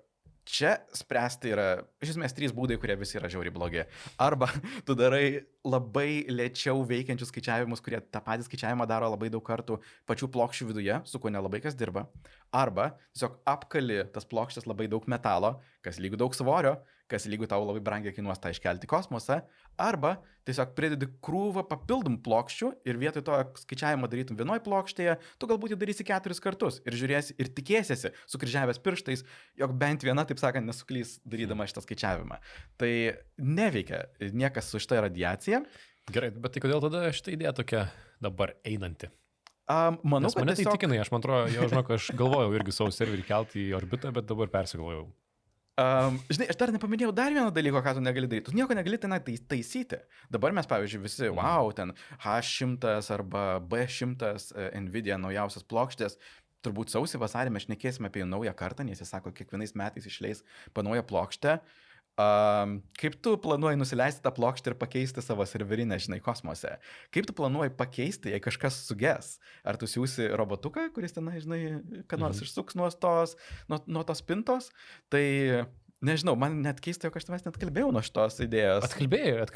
čia spręsti yra, iš esmės, 3 būdai, kurie visi yra žiauriai blogi. Arba tu darai labai lėčiau veikiančius skaičiavimus, kurie tą patį skaičiavimą daro labai daug kartų pačių plokščių viduje, su kuo nelabai kas dirba. Arba tiesiog apkali tas plokštės labai daug metalo, kas lygu daug svorio, kas lygu tau labai brangiai kainuos tą iškelti į kosmosą. Arba tiesiog pridedi krūvą papildomų plokščių ir vietoj to skaičiavimo darytum vienoj plokštėje, tu galbūt jį darysi 4 kartus ir žiūrėsi ir tikėsiesi, sukryžiavęs pirštais, jog bent viena, taip sakant, nesuklys darydama šitą skaičiavimą. Tai neveikia niekas su šitą radiaciją. Gerai, bet tai kodėl tada šitą idėją tokia dabar einanti? Manau, nes mane tai tikinai, aš man atrodo, aš galvojau irgi savo serverį kelti į orbitą, bet dabar persigalvojau. Žinai, aš dar nepaminėjau dar vieną dalyką, ką tu negali daryti. Tu nieko negali ten taisyti. Dabar mes, pavyzdžiui, visi, ten H100 arba B100 Nvidia naujausias plokštės, turbūt sausį vasarį mes šnekėsime apie naują kartą, nes jis sako, kiekvienais metais išleis naują plokštę. Kaip tu planuoji nusileisti tą plokštę ir pakeisti savo serverinę, žinai, kosmose? Kaip tu planuoji pakeisti, jei kažkas suges? Ar tu siūsi robotuką, kuris ten, žinai, ką nors išsuks nuo tos pintos? Tai nežinau, man net keista, jog aš tavęs net kalbėjau nuo šitos idėjos. Atkalbėjau,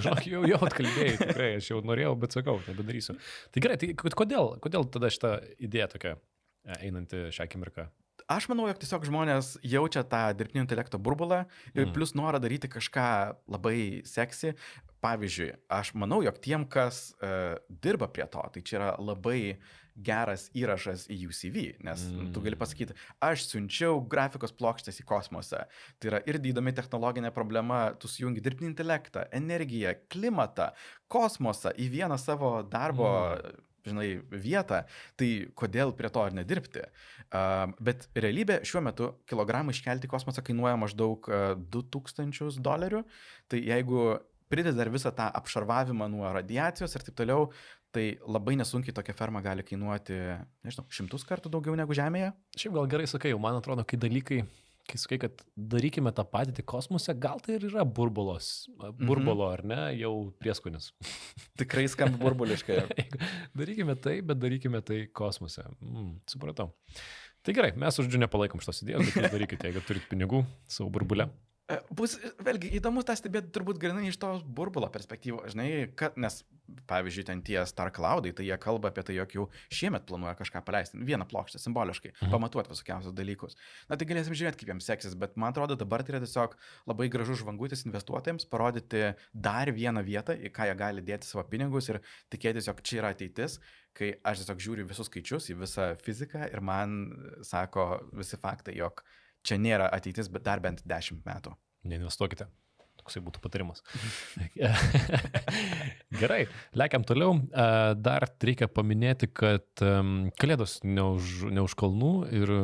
žinok, jau atkalbėjau, tikrai, aš jau norėjau, bet sakau, nebedarysiu. Tai gerai, tai kodėl tada šita idėja tokia einanti šią akimirką? Aš manau, jog tiesiog žmonės jaučia tą dirbtinio intelekto burbulą ir plus norą daryti kažką labai seksy. Pavyzdžiui, aš manau, jog tiem, kas dirba prie to, tai čia yra labai geras įrašas į jų CV, nes tu gali pasakyti, aš siunčiau grafikos plokštės į kosmosą. Tai yra ir įdomi technologinė problema, tu sujungi dirbtinį intelektą, energiją, klimatą, kosmosą į vieną savo darbo žinai, vietą, tai kodėl prie to ar nedirbti. Bet realybė šiuo metu kilogramą iškelti į kosmosą kainuoja maždaug $2000. Tai jeigu pridės dar visą tą apšarvavimą nuo radiacijos ir taip toliau, tai labai nesunkiai tokia ferma gali kainuoti, nežinau, 100 kartų daugiau negu Žemėje. Šiaip gal gerai sakai, man atrodo, kai sakai, kad darykime tą patį kosmose, gal tai ir yra burbulo, ar ne, jau prieskonis. Tikrai skamba burbuliškai. Darykime tai, bet darykime tai kosmose. Supratau. Tai gerai, mes už nepalaikom šitos idėjos, bet jūs darykite, jeigu turit pinigų savo burbulę. Bus, vėlgi, įdomu tą stebėti turbūt grinai iš tos burbulo perspektyvos, žinai, nes, pavyzdžiui, ten tie Star Cloudai, tai jie kalba apie tai, jog jau šiemet planuoja kažką paleisti, vieną plokštę simboliškai, pamatuoti visokiausius dalykus. Na, tai galėsim žiūrėti, kaip jiems seksis, bet man atrodo, dabar tai yra tiesiog labai gražus žvangutis investuotojams, parodyti dar vieną vietą, į ką jie gali dėti savo pinigus ir tikėtis, jog čia yra ateitis, kai aš tiesiog žiūriu visus skaičius, į visą fiziką ir man sako visi faktai, jog čia nėra ateitis, bet dar bent 10 metų. Neinvestuokite. Toksai būtų patarimas. Gerai, lekiam toliau. Dar reikia paminėti, kad kalėdos ne už kalnų ir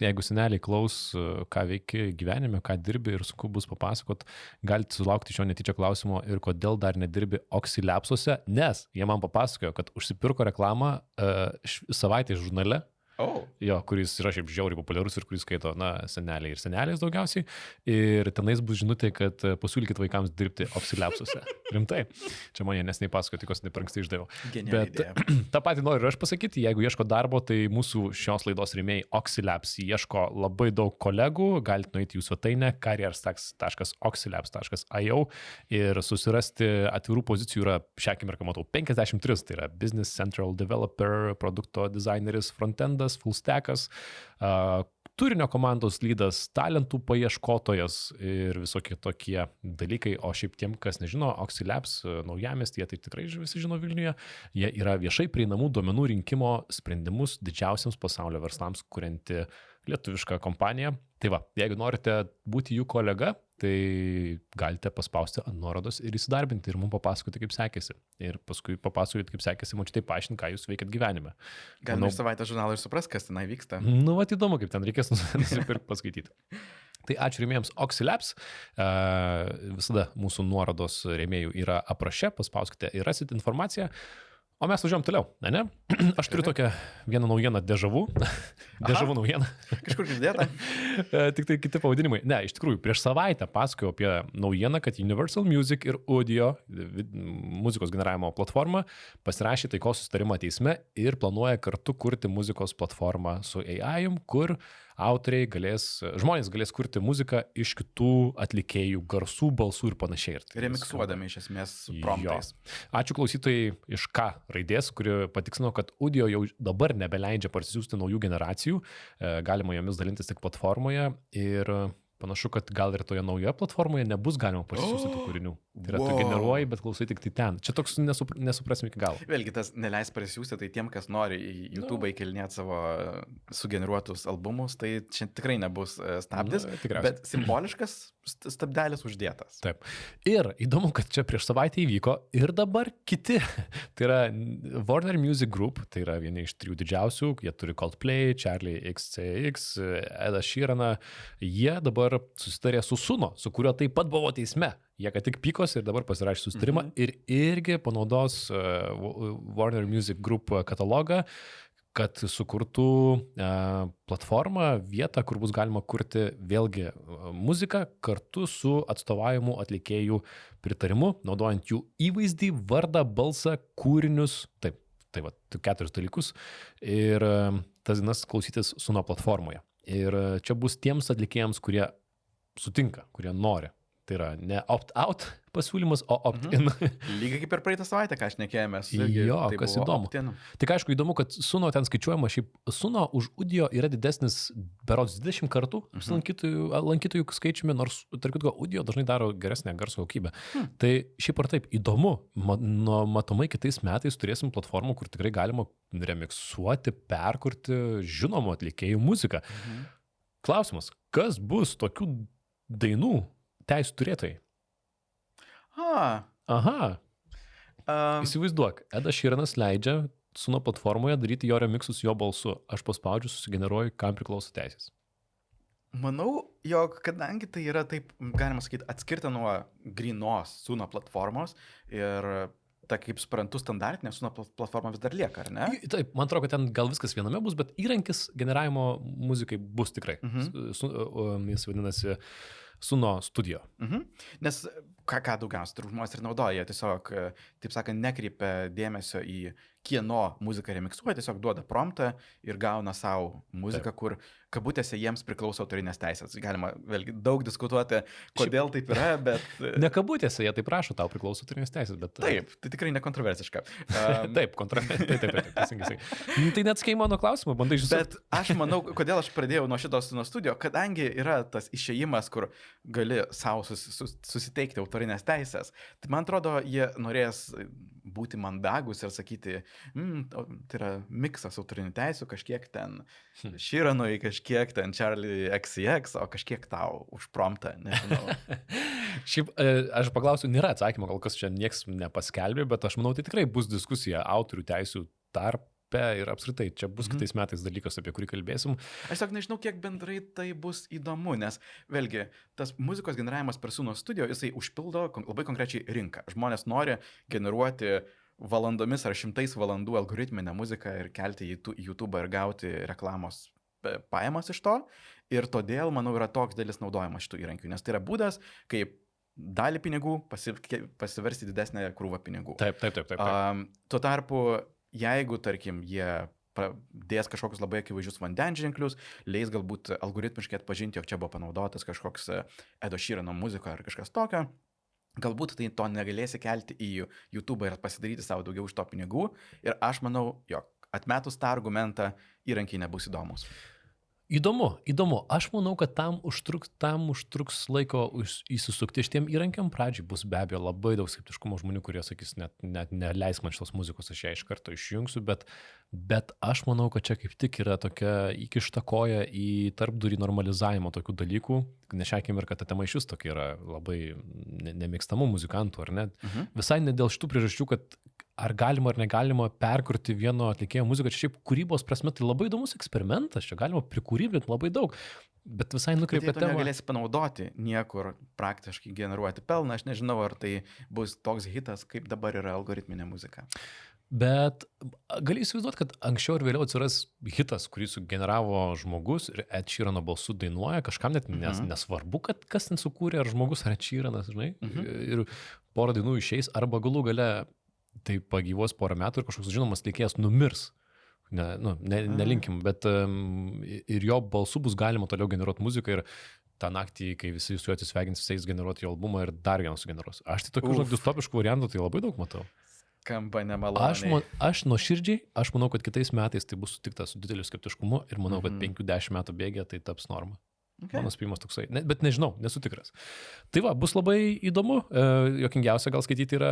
jeigu seneliai klaus, ką veiki gyvenime, ką dirbi ir sunku bus papasakot, galite sulaukti šio netyčia klausimo ir kodėl dar nedirbi Oxylabsuose, nes jie man papasakojo, kad užsipirko reklamą savaitės žurnale. Jo, kuris yra šiaip žiauriai populiarus ir kuris skaito, seneliai ir senelės daugiausiai. Ir tenais bus žinutė, kad pasiūlykit vaikams dirbti Oxylabsuose. Rimtai. Čia man jie nesnei pasakojo, tikiuosi ne per anksti išdaviau. Bet tą patį noriu ir aš pasakyti, jeigu ieško darbo, tai mūsų šios laidos rėmėjai Oxylabs ieško labai daug kolegų, galite nueiti į jų svetainę careers.oxylabs.io ir susirasti atvirų pozicijų yra šią akimirką matau 53, tai yra Business Central Developer, produkto dizaineris, frontendas, full stackas, turinio komandos lydas, talentų paieškotojas ir visokie tokie dalykai. O šiaip tiem, kas nežino, Oxylabs naujamiestyje, tai tikrai visi žino Vilniuje, jie yra viešai prieinamų duomenų rinkimo sprendimus didžiausiams pasaulio verslams kurianti lietuvišką kompaniją. Tai va, jeigu norite būti jų kolega, tai galite paspausti ant nuorodos ir įsidarbinti ir mums papasakoti, kaip sekėsi. Ir paskui papasakoti, kaip sekėsi, močiutei paaiškinti, ką jūs veikiat gyvenime. Galime iš savaitę žurnalą ir supras, kas tenai vyksta. Įdomu, kaip ten reikės nusipirkti, paskaityti. Tai ačiū rėmėjams Oxylabs. Visada mūsų nuorodos rėmėjų yra apraše, paspauskite ir rasit informaciją. O mes važiuojam toliau, ne? Aš turiu tokią vieną naujieną, dežavų. Dežavų naujieną. Kažkur girdėta. Tik tai kiti pavadinimai. Ne, iš tikrųjų, prieš savaitę pasakojau apie naujieną, kad Universal Music ir Audio, muzikos generavimo platforma, pasirašė taikos susitarimą teisme ir planuoja kartu kurti muzikos platformą su AI, kur žmonės galės kurti muziką iš kitų atlikėjų, garsų, balsų ir panašiai. Remiksuodami iš esmės promptais. Ačiū klausytojai iš K raidės, kuri patiksino, kad Audio jau dabar nebeleidžia parsisiųsti naujų generacijų, galima jomis dalintis tik platformoje ir panašu, kad gal ir toje naujoje platformoje nebus galima parsisiųsti tų kūrinių. Tai yra, tu generuoji, bet klausai tik tai ten. Čia toks nesuprasim iki galo. Vėlgi, tas neleis parsisiųsti, tai tiem, kas nori į YouTube įkelinėti savo sugeneruotus albumus, tai čia tikrai nebus stabdis, bet simboliškas stabdelis uždėtas. Taip. Ir įdomu, kad čia prieš savaitę įvyko ir dabar kiti. Tai yra Warner Music Group, tai yra vieni iš 3 didžiausių, jie turi Coldplay, Charlie XCX, Edą Sheeraną. Jie dabar susitarė su Suno, su kuriuo taip pat buvo teisme. Jie ką tik pykos ir dabar pasirašė susitarimą ir irgi panaudos Warner Music Group katalogą, kad sukurtų platformą, vietą, kur bus galima kurti vėlgi muziką kartu su atstovavimu atlikėjų pritarimu, naudojant jų įvaizdį, vardą, balsą, kūrinius, taip, tai va, 4 dalykus ir tas dienas klausytis Suno platformoje. Ir čia bus tiems atlikėjams, kurie sutinka, kurie nori. Tai yra ne opt-out pasiūlymas, o opt-in. Lygiai kaip ir praeitą savaitę, ką aš nekėjomės. Jo, tai kas įdomu. Tik aišku, įdomu, kad Suno ten skaičiuojama, šiaip Suno už Audio yra didesnis berods 20 kartų lankytojų skaičiumi, nors, tarp kitko, Audio dažnai daro geresnę garso kokybę. Tai šiaip ar taip įdomu, matomai kitais metais turėsim platformą, kur tikrai galima remiksuoti, perkurti žinomų atlikėjų muziką. Klausimas, kas bus tokių dainų teisų turėtojai? Aha. Įsivaizduok, Edas Sheeranas leidžia Suno platformoje daryti jo remiksus jo balsu. Aš paspaudžiu, susigeneruoju, kam priklauso teisės. Manau, jog kadangi tai yra taip, galima sakyti, atskirta nuo grynos Suno platformos ir ta, kaip suprantu, standartinė Suno platforma vis dar lieka, ar ne? Taip, man atrodo, kad ten gal viskas viename bus, bet įrankis generavimo muzikai bus tikrai. Jis vadinasi Suno Studio. Nes ką daugiausiai turbūt žmonės ir naudoja, tiesiog, taip sakant, nekreipia dėmesio į kieno muziką remiksuoja, tiesiog duoda promptą ir gauna savo muziką, kur kabutėse jiems priklauso autorinės teisės. Galima vėlgi daug diskutuoti, kodėl taip yra, bet... Ne kabutėse, jie taip prašo, tau priklauso autorinės teisės, bet... Taip, tai tikrai nekontroversiška. Taip, teisingai. Tai net skai mano klausimą, bandai išsisukti. Bet aš manau, kodėl aš pradėjau nuo šitos Suno Studio, kadangi yra tas išėjimas, kur gali savo susiteikti autorinės teisės, tai man atrodo, jie norės būti mandagus ir sakyti, tai yra miksas autorinių teisų, kažkiek ten Sheeranui, kažkiek ten Charlie XCX, o kažkiek tau už promptą, nežinau. Šiaip, aš paklausiu, nėra atsakymo, kol kas čia nieks nepaskelbė, bet aš manau, tai tikrai bus diskusija autorių teisų tarpe ir apskritai, čia bus kitais metais dalykas, apie kurį kalbėsim. Aš tiesiog nežinau, kiek bendrai tai bus įdomu, nes vėlgi, tas muzikos generavimas per Suno Studio, jisai užpildo labai konkrečiai rinką. Žmonės nori generuoti valandomis ar šimtais valandų algoritminę muziką ir kelti į YouTube ir gauti reklamos pajamas iš to. Ir todėl, manau, yra toks dalis naudojimas šitų įrankių, nes tai yra būdas, kaip dalį pinigų pasiversti didesnę krūvą pinigų. Taip. Tuo tarpu, jeigu, tarkim, jie dės kažkokius labai akivaizdžius vandenženklius, leis galbūt algoritmiškai atpažinti, jog čia buvo panaudotas kažkoks Edo Sheerano muzika ar kažkas tokio, galbūt tai to negalėsi kelti į YouTube ir pasidaryti savo daugiau už to pinigų. Ir aš manau, jog atmetus tą argumentą įrankiai nebus įdomus. Įdomu. Aš manau, kad tam užtruks laiko įsisukti šitiem įrankiam. Pradžiai bus be abejo labai daug skeptiškumo žmonių, kurie sakys, net neleis man šitos muzikos, aš ją iš karto išjungsiu, bet aš manau, kad čia kaip tik yra tokia įkišta koja į tarpdurį normalizavimo tokių dalykų. Nešekime ir kad ta tema iš vis tokia yra labai nemėgstamų muzikantų, ar ne? Visai ne dėl šitų priežasčių, kad ar galima ar negalima perkurti vieno atlikėjo muziką, čia šiaip kūrybos prasme tai labai įdomus eksperimentas, čia galima prikūrybinti labai daug, bet visai nukreipia temą. Negalėsi panaudoti niekur praktiškai generuoti pelną, aš nežinau, ar tai bus toks hitas, kaip dabar yra algoritminė muzika. Bet gali įsivaizduoti, kad anksčiau ir vėliau atsiras hitas, kurį sugeneravo žmogus ir Ed Sheerano balsu dainuoja, kažkam net nesvarbu, kad kas ten sukūrė, ar žmogus, ar Ed Sheeranas, žinai, ir porą dainų išeis, arba galų gale tai pagyvos porą metų ir kažkoks žinomas atlikėjas numirs. Nelinkim, bet ir jo balsu bus galima toliau generuoti muziką ir tą naktį, kai visi su juo atsisveikins, visais generuoti jo albumą ir dar vieną sugeneruos. Aš tai tokių distopiškų variantų tai labai daug matau. Skamba nemaloniai. Aš nuoširdžiai, aš manau, kad kitais metais tai bus sutikta su dideliu skeptiškumu ir manau, kad 5-10 metų bėgė tai taps norma. Okay. Mano spėjimas toksai, bet nežinau, nesu tikras. Tai va, bus labai įdomu, jokingiausia gal skaityti yra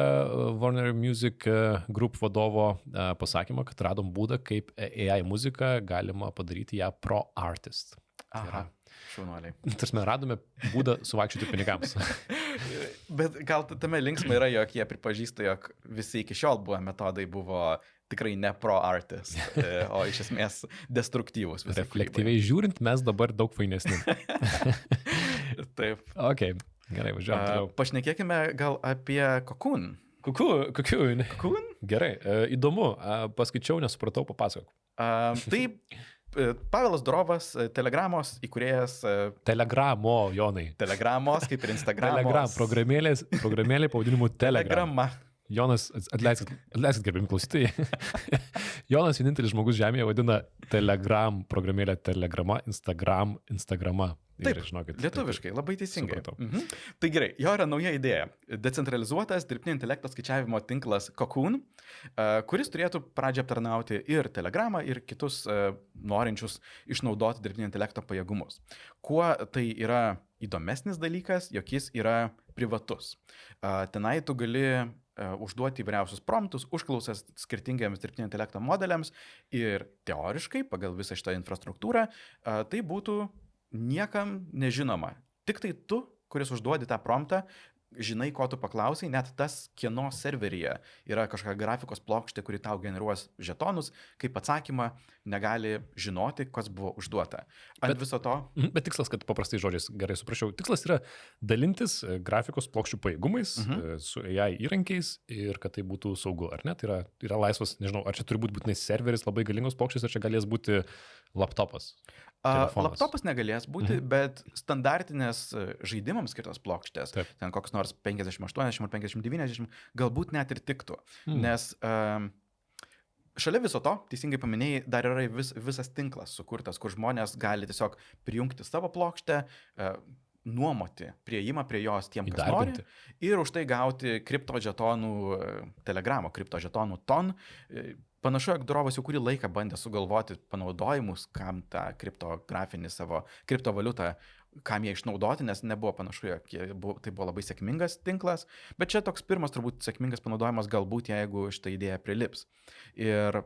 Warner Music Group vadovo pasakymą, kad radom būdą, kaip AI muziką galima padaryti ją pro artist. Aha, šaunuoliai. Tarsi radome būdą suvaikščioti pinigams. Bet gal tame linksma yra, jog jie pripažįsta, jog visi iki šiol buvo metodai buvo tikrai ne pro artist, o iš esmės destruktyvus. Reflektyviai žiūrint, mes dabar daug fainesni. Taip. Ok, gerai, važiuojam toliau. Pašnekėkime gal apie Cocoon. Cocoon? Gerai, įdomu, paskaičiau, nesupratau, papasakok. Taip, Pavelas Dorovas, Telegramos įkūrėjas. Telegramo, Jonai. Telegramos, kaip ir Instagramos. Programėlė pavadinimu Telegrama. Jonas, atleiskit gerbimi klausytojai. Jonas vienintelis žmogus žemėje vadina Telegram programėlę Telegrama, Instagrama. Taip, žinokit, lietuviškai, labai teisingai. Tai gerai, jo yra nauja idėja. Decentralizuotas dirbtinio intelekto skaičiavimo tinklas Cocoon, kuris turėtų pradžią aptarnauti ir Telegramą, ir kitus norinčius išnaudoti dirbtinio intelekto pajėgumus. Kuo tai yra įdomesnis dalykas, jog jis yra privatus. Tenai tu gali užduoti įvairiausius promptus, užklausas skirtingiams dirbtinio intelekto modeliams ir teoriškai, pagal visą šitą infrastruktūrą, tai būtų niekam nežinoma. Tik tai tu, kuris užduodi tą promptą, žinai, ko tu paklausai, net tas, kieno serveryje yra kažkokia grafikos plokštė, kuri tau generuos žetonus, kaip atsakymą negali žinoti, kas buvo užduota. Ant viso to... Bet tikslas, kad paprastai žodžiais gerai suprašiau, tikslas yra dalintis grafikos plokščių pajėgumais su AI įrankiais ir kad tai būtų saugu, ar ne? Tai yra laisvas, nežinau, ar čia turi būti būtinai serveris labai galingos plokštės, ar čia galės būti laptopas. Laptopas negalės būti, bet standartinės žaidimams skirtos plokštės, ten koks nors 5080 ar 5090, galbūt net ir tiktų. Nes šalia viso to, teisingai paminėjai, dar yra visas tinklas sukurtas, kur žmonės gali tiesiog prijungti savo plokštę, nuomoti prieimą prie jos tiem, kas nori, ir už tai gauti kriptožetonų, Telegramo kriptožetonų ton. Panašu, jog Dorovas jau kurį laiką bandė sugalvoti panaudojimus, kam tą kriptografinį savo kriptovaliutą, kam jie išnaudoti, nes nebuvo panašu, jog tai buvo labai sėkmingas tinklas, bet čia toks pirmas turbūt sėkmingas panaudojimas galbūt, jeigu šitą idėją prilips. Ir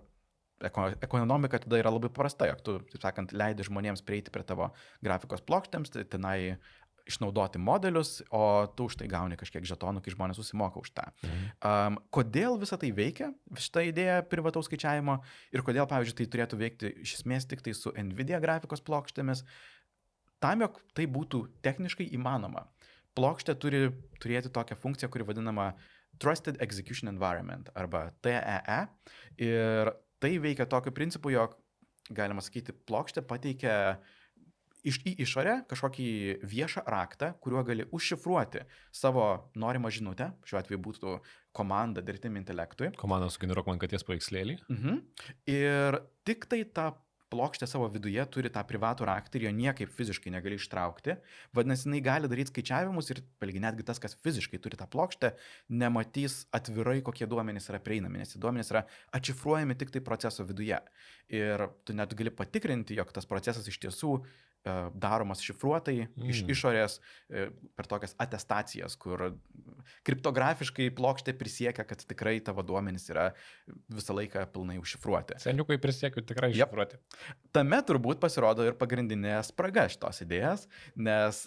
ekonomika tada yra labai paprasta, jog tu, taip sakant, leidi žmonėms prieiti prie tavo grafikos plokštėms, tenai išnaudoti modelius, o tu už tai gauni kažkiek žetonų, kai žmonės susimoka už tą. Kodėl visą tai veikia, šitą idėją privataus skaičiavimo, ir kodėl, pavyzdžiui, tai turėtų veikti iš esmės tik tai su Nvidia grafikos plokštėmis, tam, jog tai būtų techniškai įmanoma. Plokštė turi turėti tokią funkciją, kuri vadinama Trusted Execution Environment arba TEE. Ir tai veikia tokiu principu, jog, galima sakyti, plokštė pateikia į išorę kažkokį viešą raktą, kuriuo gali užšifruoti savo norimą žinutę, šiuo atveju būtų komanda dirbtiniam intelektui. Komanda sugeneruok man katės paveikslėlį. Ir tik tai ta plokštė savo viduje turi tą privatų raktą ir jo niekaip fiziškai negali ištraukti. Vadinasi, jinai gali daryti skaičiavimus ir netgi tas, kas fiziškai turi tą plokštę, nematys atvirai, kokie duomenys yra prieinami, nes duomenys yra atšifruojami tik tai proceso viduje. Ir tu net gali patikrinti, jog tas procesas iš tiesų daromas šifruotai iš išorės per tokias atestacijas, kur kriptografiškai plokštė prisiekia, kad tikrai tavo duomenys yra visą laiką pilnai užšifruoti. Seniukai prisiekiu tikrai šifruoti. Tame turbūt pasirodo ir pagrindinė spraga šitos idėjas, nes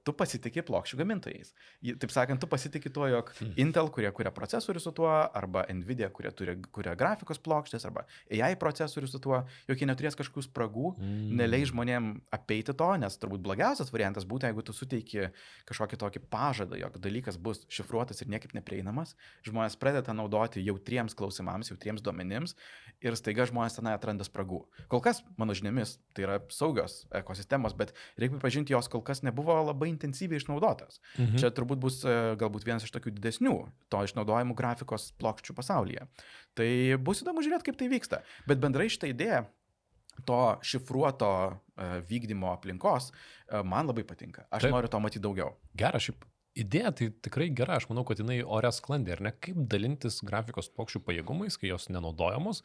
tu pasitikė plokščių gamintojais. Taip sakant, tu pasitikė tuo, jog Intel, kurie kuria procesorių su tuo, arba Nvidia, kuria grafikos plokštės, arba AI procesorių su tuo, jog jie neturės kažkokių spragų, neleis žmonėm apeiti to, nes turbūt blogiausias variantas būtų, jeigu tu suteiki kažkokį tokį pažadą, jog dalykas bus šifruotas ir niekaip neprieinamas, žmonės pradeda naudoti jautriems klausimams, jautriems duomenims ir staiga žmonės tenai atranda spragų. Kol kas, mano žiniomis, tai yra saugios ekosistemos, bet reikia pripažinti, jos kol kas nebuvo labai intensyviai išnaudotas. Čia turbūt bus galbūt vienas iš tokių didesnių to išnaudojimų grafikos plokščių pasaulyje. Tai bus įdomu žiūrėti, kaip tai vyksta. Bet bendrai šitą idėją to šifruoto vykdymo aplinkos man labai patinka. Aš noriu to matyti daugiau. Geras, šiaip idėja tai tikrai gera, aš manau, kad jinai ore sklandė, ar ne? Kaip dalintis grafikos plokščių pajėgumais, kai jos nenaudojamos.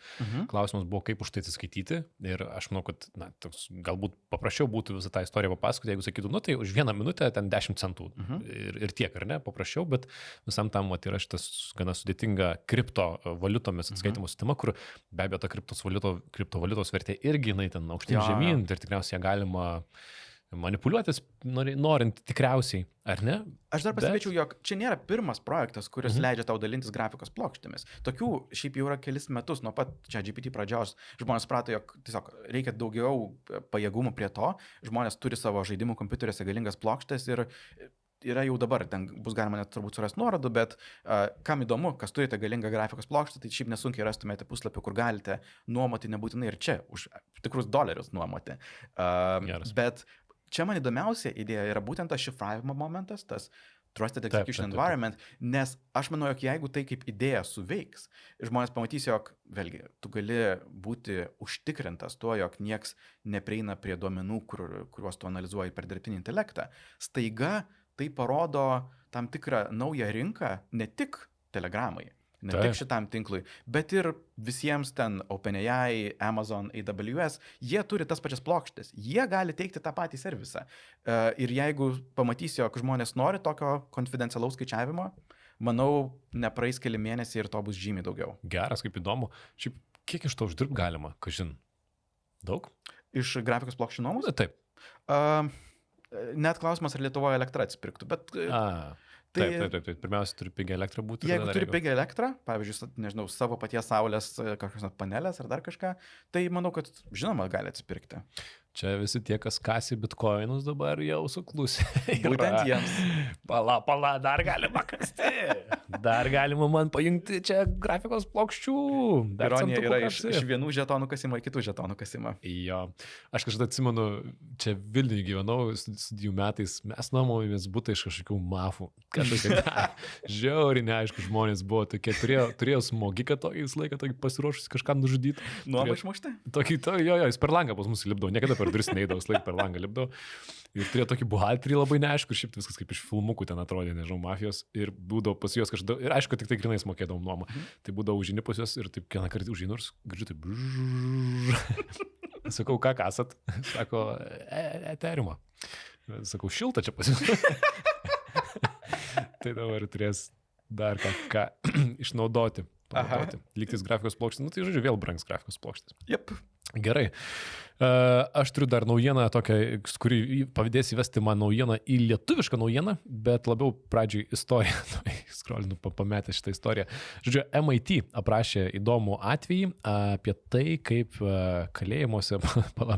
Klausimas buvo, kaip už tai atsiskaityti. Ir aš manau, kad toks, galbūt paprasčiau būtų visą tą istoriją papasakoti, jeigu sakytų, tai už 1 minutę ten 10 centų. Ir tiek, ar ne? Paprasčiau, bet visam tam yra šitas gana sudėtinga kriptovaliutomis atsiskaitimo sistema, kur be abejo ta kriptovaliutos vertė irgi jinai ten aukštyn žemyn ir tikriausiai galima manipuliuotis, norint tikriausiai, ar ne? Aš dar pasakyčiau, jog čia nėra pirmas projektas, kuris leidžia tau dalintis grafikos plokštėmis. Tokių šiaip jau yra kelis metus, nuo pat ChatGPT pradžios žmonės suprato, jog tiesiog reikia daugiau pajėgumų prie to. Žmonės turi savo žaidimų kompiuteriuose galingas plokštės ir yra jau dabar, ten bus galima net turbūt surasti nuorodų, bet kam įdomu, kas turite galingą grafikos plokštę, tai šiaip nesunkiai rastumėte puslapį, kur galite nuomoti nebūtinai ir čia, už tikrus dolerius nuomoti. Bet čia man įdomiausia idėja yra būtent tas šifravimo momentas, tas Trusted Execution Environment, nes aš manau, jog jeigu tai kaip idėja suveiks, žmonės pamatys, jog, vėlgi, tu gali būti užtikrintas tuo, jog nieks neprieina prie duomenų, kuriuos tu analizuoji per dirbtinį intelektą, staiga tai parodo tam tikrą naują rinką ne tik Telegramai, ne tik šitam tinklui, bet ir visiems ten OpenAI, Amazon, AWS, jie turi tas pačias plokštės, jie gali teikti tą patį servisą. Ir jeigu pamatys, jog žmonės nori tokio konfidencialaus skaičiavimo, manau, nepraeis keli mėnesiai ir to bus žymiai daugiau. Geras, kaip įdomu. Šiaip, kiek iš to uždirbt galima, kažin? Daug? Iš grafikos plokščių nuomos? Taip. Net klausimas, ar Lietuvoje elektra atsipirktų, bet... Taip. Pirmiausia, turi pigią elektrą būti. Jeigu turi pigią elektrą, pavyzdžiui, nežinau, savo paties saulės kažkokios panelės ar dar kažką, tai manau, kad žinoma gali atsipirkti. Čia visi tie, kas kasi bitkoinus dabar jau suklusė. Būtent jiems. Pala, dar galima kasti. Dar galima man pajungti čia grafikos plokščių. Ironija yra iš vienų žetonų kasimo į kitų žetonų kasimą. Jo. Aš kažkada atsimenu, čia Vilniuje gyvenau studijų metais, mes nuomojomės butą iš kažkokių mafų. Žiauriai neaišku, žmonės buvo tokie, turėjo smogiką tokį visą laiką, tokį pasiruošus kažką nužudyti. Nuomą išmušti? Jo, jis per langą pas mus lipdavo, niekada per duris neidavo, visą laiką per langą lipdavo. Ir turėjo tokį buhalterį labai neaišku, šiaip viskas kaip iš filmukų ten atrodė, nežinau, mafijos. Ir būdavo pas juos kažkada, ir aišku, tik tai grinais mokėdavom nuomą. Tai būdavo užini pas juos ir taip vieną kartą užinu ir girdžiu taip. Sakau, ką kasat? Sako, Ethereumą. Sakau, šilta čia pas jūs. Tai dabar turės dar ką išnaudoti. Lygtis grafikos plokštės. Tai žodžiu, vėl brangs grafikos plokštės. Jep. Gerai. Aš turiu dar naujieną tokią, kuri pavydės įvesti man naujieną į lietuvišką naujieną, bet labiau pradžiai istoriją. Skrolinu, pametę šitą istoriją. Žodžiu, MIT aprašė įdomų atvejį apie tai, kaip kalėjimuose,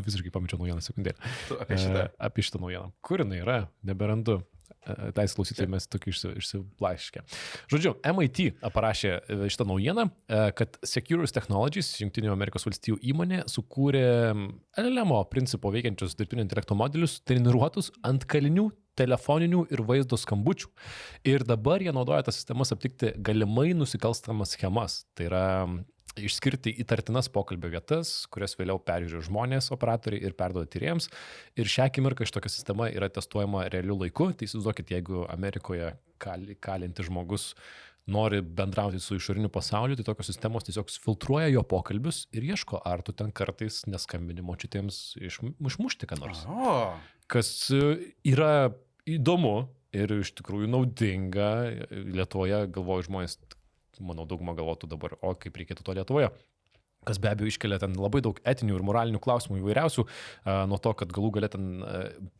visiškai pamečiau naujieną sekundėlę. Apie šitą naujieną. Kur jinai yra? Neberandu. teisės klausytojai, mes tokį išsiplaiškę. Žodžiu, MIT aprašė šitą naujieną, kad Securus Technologies, Jungtinių Amerikos valstijų įmonė, sukūrė LLM principo veikiančius dirbtinio intelekto modelius, treniruotus ant kalinių telefoninių ir vaizdo skambučių. Ir dabar jie naudoja tas sistemas aptikti galimai nusikalstamas schemas. Tai yra išskirti įtartinas pokalbio vietas, kurias vėliau peržiūrė žmonės, operatoriai ir perduoda tyrėjams. Ir šią akimirką šitokia sistema yra testuojama realiu laiku. Tai įsivaizduokit, jeigu Amerikoje kalinti žmogus nori bendrauti su išoriniu pasauliu, tai tokios sistemos tiesiog filtruoja jo pokalbius ir ieško, ar tu ten kartais neskambini močiutėms išmušti ką nors. Kas yra įdomu ir iš tikrųjų naudinga. Lietuvoje, galvoju, žmonės, manau, dauguma galvotų dabar, kaip reikėtų to Lietuvoje. Kas be abejo iškelia ten labai daug etinių ir moralinių klausimų įvairiausių, nuo to, kad galų galia ten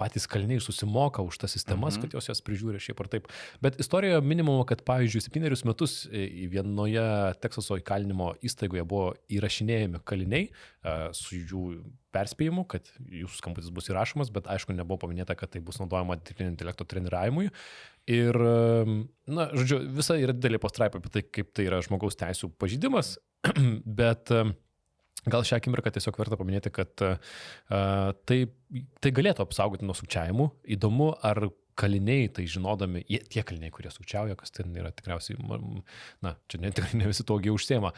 patys kaliniai susimoka už tas sistemas, kad jos prižiūrė šiaip ar taip. Bet istorijoje minimuma, kad pavyzdžiui 7 metus į vienoje Teksaso įkalinimo įstaigoje buvo įrašinėjami kaliniai su jų perspėjimu, kad jūsų skambutis bus įrašomas, bet aišku nebuvo paminėta, kad tai bus naudojama dirbtinio intelekto treniravimui. Ir, na, žodžiu, visa yra didelė pastraipa apie tai, kaip tai yra žmogaus teisų pažeidimas, bet gal šią akimirką tiesiog verta paminėti, kad tai galėtų apsaugoti nuo sukčiavimų. Įdomu, ar kaliniai, tai žinodami, tie kaliniai, kurie sukčiauja, kas ten yra tikriausiai, na, čia tikrai ne visi togi užsiema.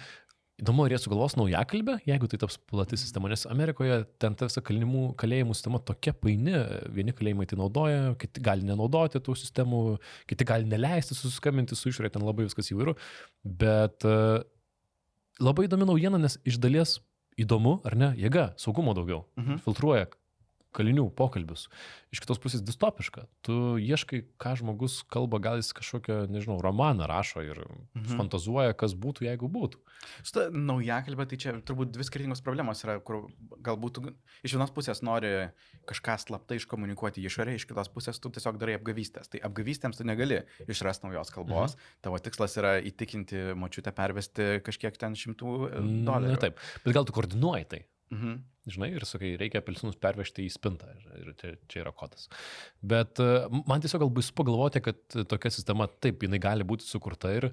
Įdomu, ar jie sugalvos naujakalbę, jeigu tai taps plati sistema, nes Amerikoje ten ta visa kalėjimų sistema tokia paini, vieni kalėjimai tai naudoja, kiti gali nenaudoti tų sistemų, kiti gali neleisti susiskambinti su išorė, ten labai viskas įvairu, bet labai įdomi naujiena, nes iš dalies įdomu, ar ne, jėga, saugumo daugiau, filtruoja kalinių pokalbius. Iš kitos pusės distopiška. Tu ieškai, ką žmogus kalba, gal jis kažkokią, nežinau, romaną rašo ir fantazuoja, kas būtų, jeigu būtų. Šitą naujakalbę, tai čia turbūt dvi skirtingos problemos yra, kur galbūt iš vienos pusės nori kažką slaptai iškomunikuoti išorėje, iš kitos pusės tu tiesiog darai apgavystės. Tai apgavystėms tu negali išrasti naujos kalbos. Tavo tikslas yra įtikinti močiutę pervesti kažkiek ten $100. Na taip, bet gal tu koordinuoji tai. Žinai, ir sakai, reikia apelsinus pervežti į spintą ir čia yra kodas. Bet man tiesiog gal baisu pagalvoti, kad tokia sistema, taip, jinai gali būti sukurta ir,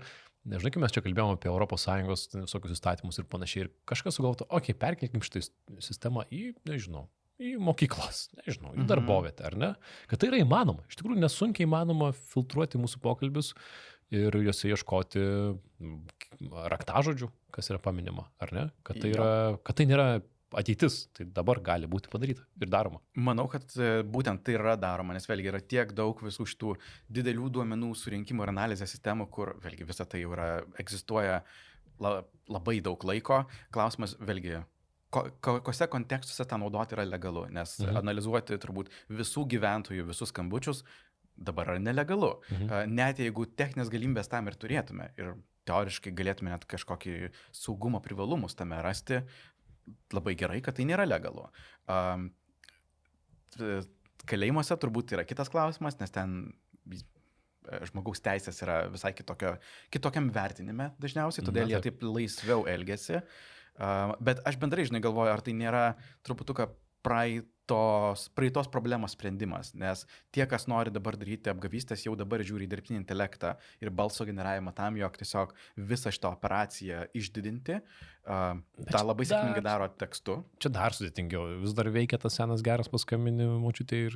nežinai, kai mes čia kalbėjome apie ES visokius įstatymus ir panašiai, ir kažkas sugalvotų, perkelkim šitą sistemą į, nežinau, į mokyklas, nežinau, į darbovietę, ar ne? Kad tai yra įmanoma, iš tikrųjų nesunkiai įmanoma filtruoti mūsų pokalbius ir juose ieškoti raktažodžių, kas yra paminima, ar ne? Kad tai nėra ateitis, tai dabar gali būti padaryta ir daroma. Manau, kad būtent tai yra daroma, nes vėlgi yra tiek daug visų šitų didelių duomenų surinkimo ir analizės sistemų, kur vėlgi visa tai jau egzistuoja labai daug laiko. Klausimas vėlgi, kokiuose kontekstuose tą naudoti yra legalu, nes analizuoti turbūt visų gyventojų, visus skambučius dabar yra nelegalu. Net jeigu techninės galimybės tam ir turėtume ir teoriškai galėtume net kažkokį saugumo privalumus tame rasti, labai gerai, kad tai nėra legalu. Kalėjimuose turbūt yra kitas klausimas, nes ten žmogaus teisės yra visai kitokiam vertinime dažniausiai, todėl jie taip laisviau elgiasi. Bet aš bendrai, žinai, galvoju, ar tai nėra truputuką praeitos problemos sprendimas, nes tie, kas nori dabar daryti apgavystės, jau dabar žiūri į dirbtinį intelektą ir balso generavimą tam, jog tiesiog visą šitą operaciją išdidinti. tą labai sėkmingai daro tekstu. Čia dar sudėtingiau. Vis dar veikia tas senas geras paskambini močiutė ir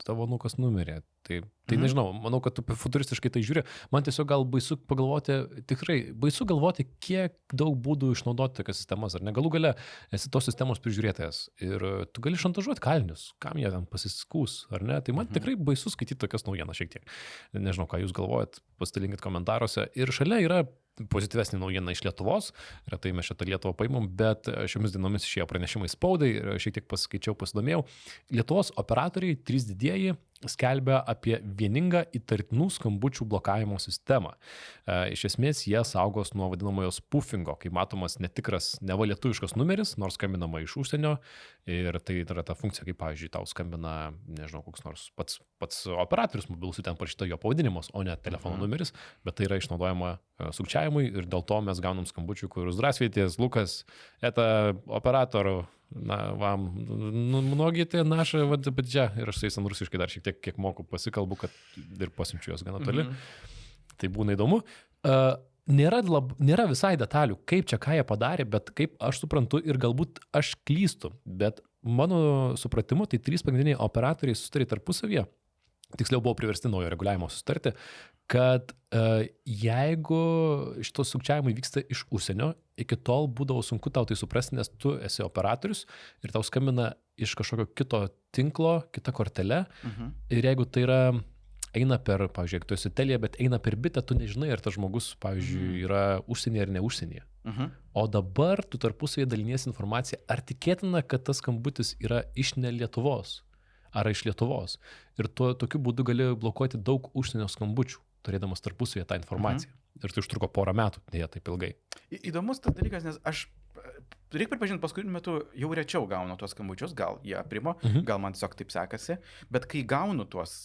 tavo nukas numirė. Tai nežinau, manau, kad tu futuristiškai tai žiūri. Man tiesiog gal baisu pagalvoti, tikrai baisu galvoti, kiek daug būdų išnaudoti tokias sistemas. Ar ne, galų gale esi tos sistemos prižiūrėtojas ir tu gali šantažuoti kalinius, kam jie ten pasiskūs, ar ne. Tai man tikrai baisu skaityti tokias naujienas šiek tiek. Nežinau, ką jūs galvojat, pasidalinkit komentaruose. Ir šalia yra pozityvesnė naujiena iš Lietuvos, retai mes šitą Lietuvą paimam, bet šiomis dienomis išėjo pranešimai spaudai ir šiek tiek paskaičiau, pasidomėjau. Lietuvos operatoriai 3 didieji skelbia apie vieningą įtartinų skambučių blokavimo sistemą. Iš esmės jie saugos nuo vadinamojo spoofingo, kai matomas netikras neva lietuviškas numeris, nors skambinama iš užsienio, ir tai yra ta funkcija, kaip pavyzdžiui tau skambina, nežinau, koks nors pats operatorius mobilus, ten parašyta jo pavadinimas, o ne telefono numeris, bet tai yra išnaudojama sukčiavimui ir dėl to mes gaunam skambučių, kur Zdrasvieties, Lukas, eta operator вам, mnogite naša, bet čia, ir aš su jais rusiškai dar šiek tiek, kiek moku, pasikalbu, kad ir pasiunčiu juos gana toli. Tai būna įdomu. Nėra visai detalių, kaip čia ką jie padarė, bet kaip aš suprantu ir galbūt aš klystu, bet mano supratimu, tai 3 pagrindiniai operatoriai susitarė tarpusavyje, tiksliau buvo priversti naujo reguliavimo susitarti, kad jeigu šitos sukčiavimai vyksta iš užsienio, iki tol būdavo sunku tau tai suprasti, nes tu esi operatorius ir tau skambina iš kažkokio kito tinklo, kita kortelė. Ir jeigu tai eina per, pavyzdžiui, jeigu tu esi Telia, bet eina per bitę, tu nežinai, ar tas žmogus, pavyzdžiui, yra užsienyje ar ne užsienyje. O dabar tu tarpusavėje daliniesi informaciją, ar tikėtina, kad tas skambutis yra iš ne Lietuvos, ar iš Lietuvos. Ir tokiu būdu gali blokuoti daug užsienio skambučių, turėdamas tarpusavėje tą informaciją. Ir tai užtruko porą metų, dėja taip ilgai. Įdomus tas dalykas, nes aš, reikia pripažinti, paskutiniu metu jau rečiau gaunu tuos skambučius, gal jie aprimo, gal man tiesiog taip sekasi, bet kai gaunu tuos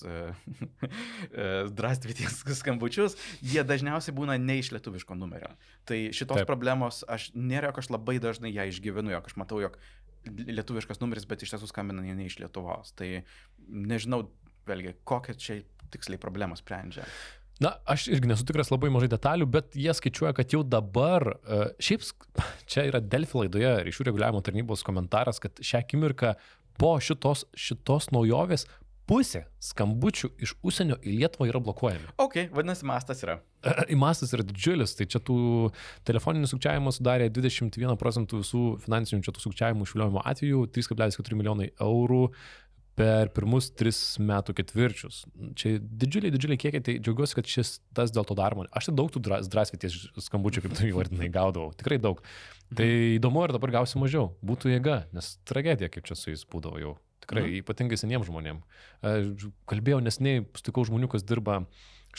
Zdravstvuyties skambučius, jie dažniausiai būna ne iš lietuviško numerio. Tai šitos problemos nėra, jog aš labai dažnai ją išgyvenu, jog aš matau, jog lietuviškas numeris, bet iš tiesų skambina ne iš Lietuvos. Tai nežinau, vėlgi, kokią čia tiksliai problemą sprendžia. Na, aš irgi nesu tikras, labai mažai detalių, bet jie skaičiuoja, kad jau dabar, šiaip čia yra Delfi laidoje ryšių reguliavimo tarnybos komentaras, kad šią akimirką po šitos naujovės pusė skambučių iš užsienio į Lietuvą yra blokuojami. Ok, vadinasi, mastas yra. Mastas yra didžiulis, tai čia tų telefoninių sukčiavimų sudarė 21% visų finansinių čia tų sukčiavimų išviliojimo atvejų, 3,4 milijonai eurų per pirmus 3 metų ketvirčius. Čia didžiuliai kiekiai, tai džiaugiuosi, kad šis tas dėl to daroma. Aš tai daug tų Zdravstvuyties skambučių, kaip tu įvardinai, gaudavau. Tikrai daug. Tai įdomu, ar dabar gausi mažiau. Būtų jėga, nes tragedija, kaip čia su jais būdavo jau. Tikrai, ypatingai seniems žmonėms. Kalbėjau neseniai, sutikau žmonių, kas dirba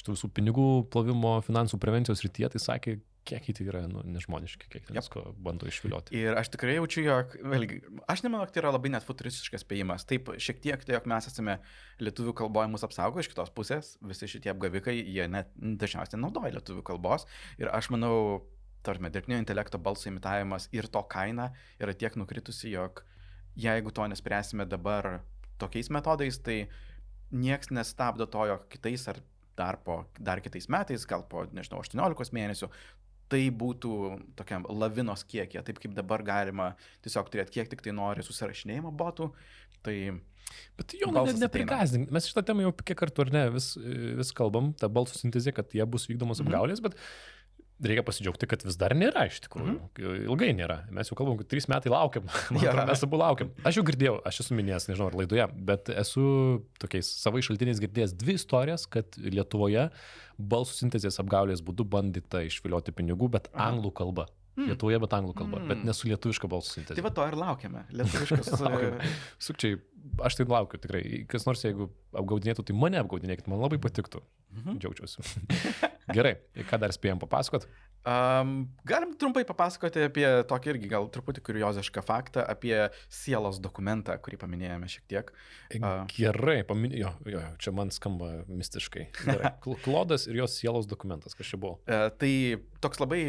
šitų visų pinigų plovimo, finansų prevencijos rytyje, tai sakė, kiek tai yra nežmoniški, kiek ten visko bando išvilioti. Ir aš tikrai jaučiu, jog, vėlgi, aš nemanau, kad tai yra labai net futuristiškas spėjimas. Taip, šiek tiek tai, jog mes esame lietuvių kalboje mus apsaugo, iš kitos pusės, visi šitie apgavikai, jie net dažniausiai naudoja lietuvių kalbos. Ir aš manau, tarkime, dirbtinio intelekto balso imitavimas ir to kaina yra tiek nukritusi, jog jeigu to nespręsime dabar tokiais metodais, tai nieks nestabdo to, jog kitais ar dar kitais metais, gal po, nežinau, 18 mėnesių, tai būtų tokiam lavinos kiekie, taip kaip dabar galima tiesiog turėti kiek tik tai nori susirašinėjimo botų, tai... Bet jo, neprigąsdink, mes šitą temą jau kiek kartų ar ne vis kalbam, ta balsų sintezė, kad jie bus vykdomos apgaulės, bet reikia pasidžiaugti, kad vis dar nėra iš tikrųjų. Ilgai nėra. Mes jau kalbam, kad 3 metai laukiam. Mes abu laukiam. Aš jau girdėjau, aš esu minėjęs, nežinau, ar laidoje, bet esu tokiais savais šaltiniais girdėjęs 2 istorijas, kad Lietuvoje balsų sintezės apgaulės būdu bandyta išvilioti pinigų, bet anglų kalba. Lietuvoje, bet anglų kalba, bet nesu lietuviška balsų sintezė. Tai va to ir laukiame. Lietuviškas. Sukčiai, aš tai laukiu tikrai. Kas nors, jeigu apgaudinėtų, tai mane apgaudinėkit, man labai patiktų. Džiaugčiausi. Gerai, ką dar spėjom papasakot? Galim trumpai papasakoti apie tokį irgi gal truputį kuriozišką faktą, apie sielos dokumentą, kurį paminėjome šiek tiek. Gerai, jo, čia man skamba mistiškai. Gerai. Klodas ir jos sielos dokumentas, kas čia buvo? Tai toks labai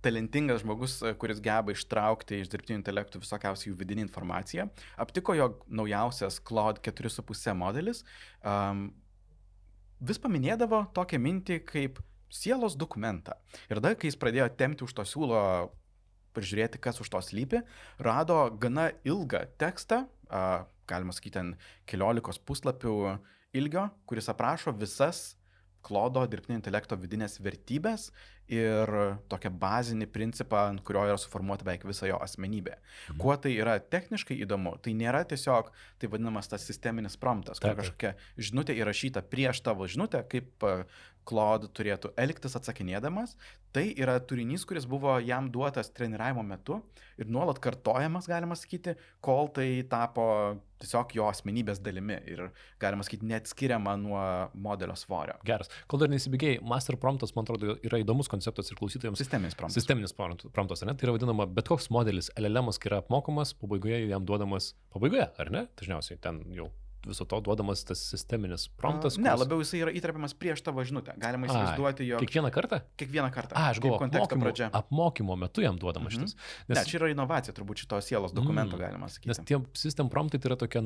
talentingas žmogus, kuris geba ištraukti iš dirbtinio intelektų visokiausių jų vidinį informaciją, aptiko, jog naujausias Claude 4.5 modelis vis paminėdavo tokią mintį kaip sielos dokumentą. Ir tada, kai jis pradėjo tempti už to siūlo, pažiūrėti, kas už to slypi, rado gana ilgą tekstą, galima sakyti, ant 14 puslapių ilgio, kuris aprašo visas Claude'o dirbtinio intelekto vidinės vertybės ir tokią bazinį principą, ant kurio yra suformuota beveik visa jo asmenybė. Kuo tai yra techniškai įdomu, tai nėra tiesiog tai vadinamas tas sisteminis promptas, kur kažkokia žinutė įrašyta prieš tavo žinutę, kaip Claude turėtų elgtis atsakinėdamas. Tai yra turinys, kuris buvo jam duotas treniravimo metu ir nuolat kartojamas, galima sakyti, kol tai tapo tiesiog jo asmenybės dalimi ir, galima sakyti, neatskiriama nuo modelio svorio. Geras. Kol dar nesibėgėjai, master promptas, man atrodo, yra įdomus konceptas ir klausytojams. Sisteminis promptas. Sisteminis promptas, ar ne? Tai yra vadinama bet koks modelis LLM-as, kai yra apmokomas, pabaigoje jam duodamas, pabaigoje, ar ne? Dažniausiai ten jau viso to duodamas tas sisteminis promptas? Ne, labiau jisai yra įtrepiamas prieš tavo žinutę. Galima įsivaizduoti, jog... Kiekvieną kartą? Kiekvieną kartą. Aš galvoju, apmokymo metu jam duodamas šitas. Ne, čia yra inovacija, turbūt šito sielos dokumento galima sakyti. Nes tie system promptai tai yra tokia,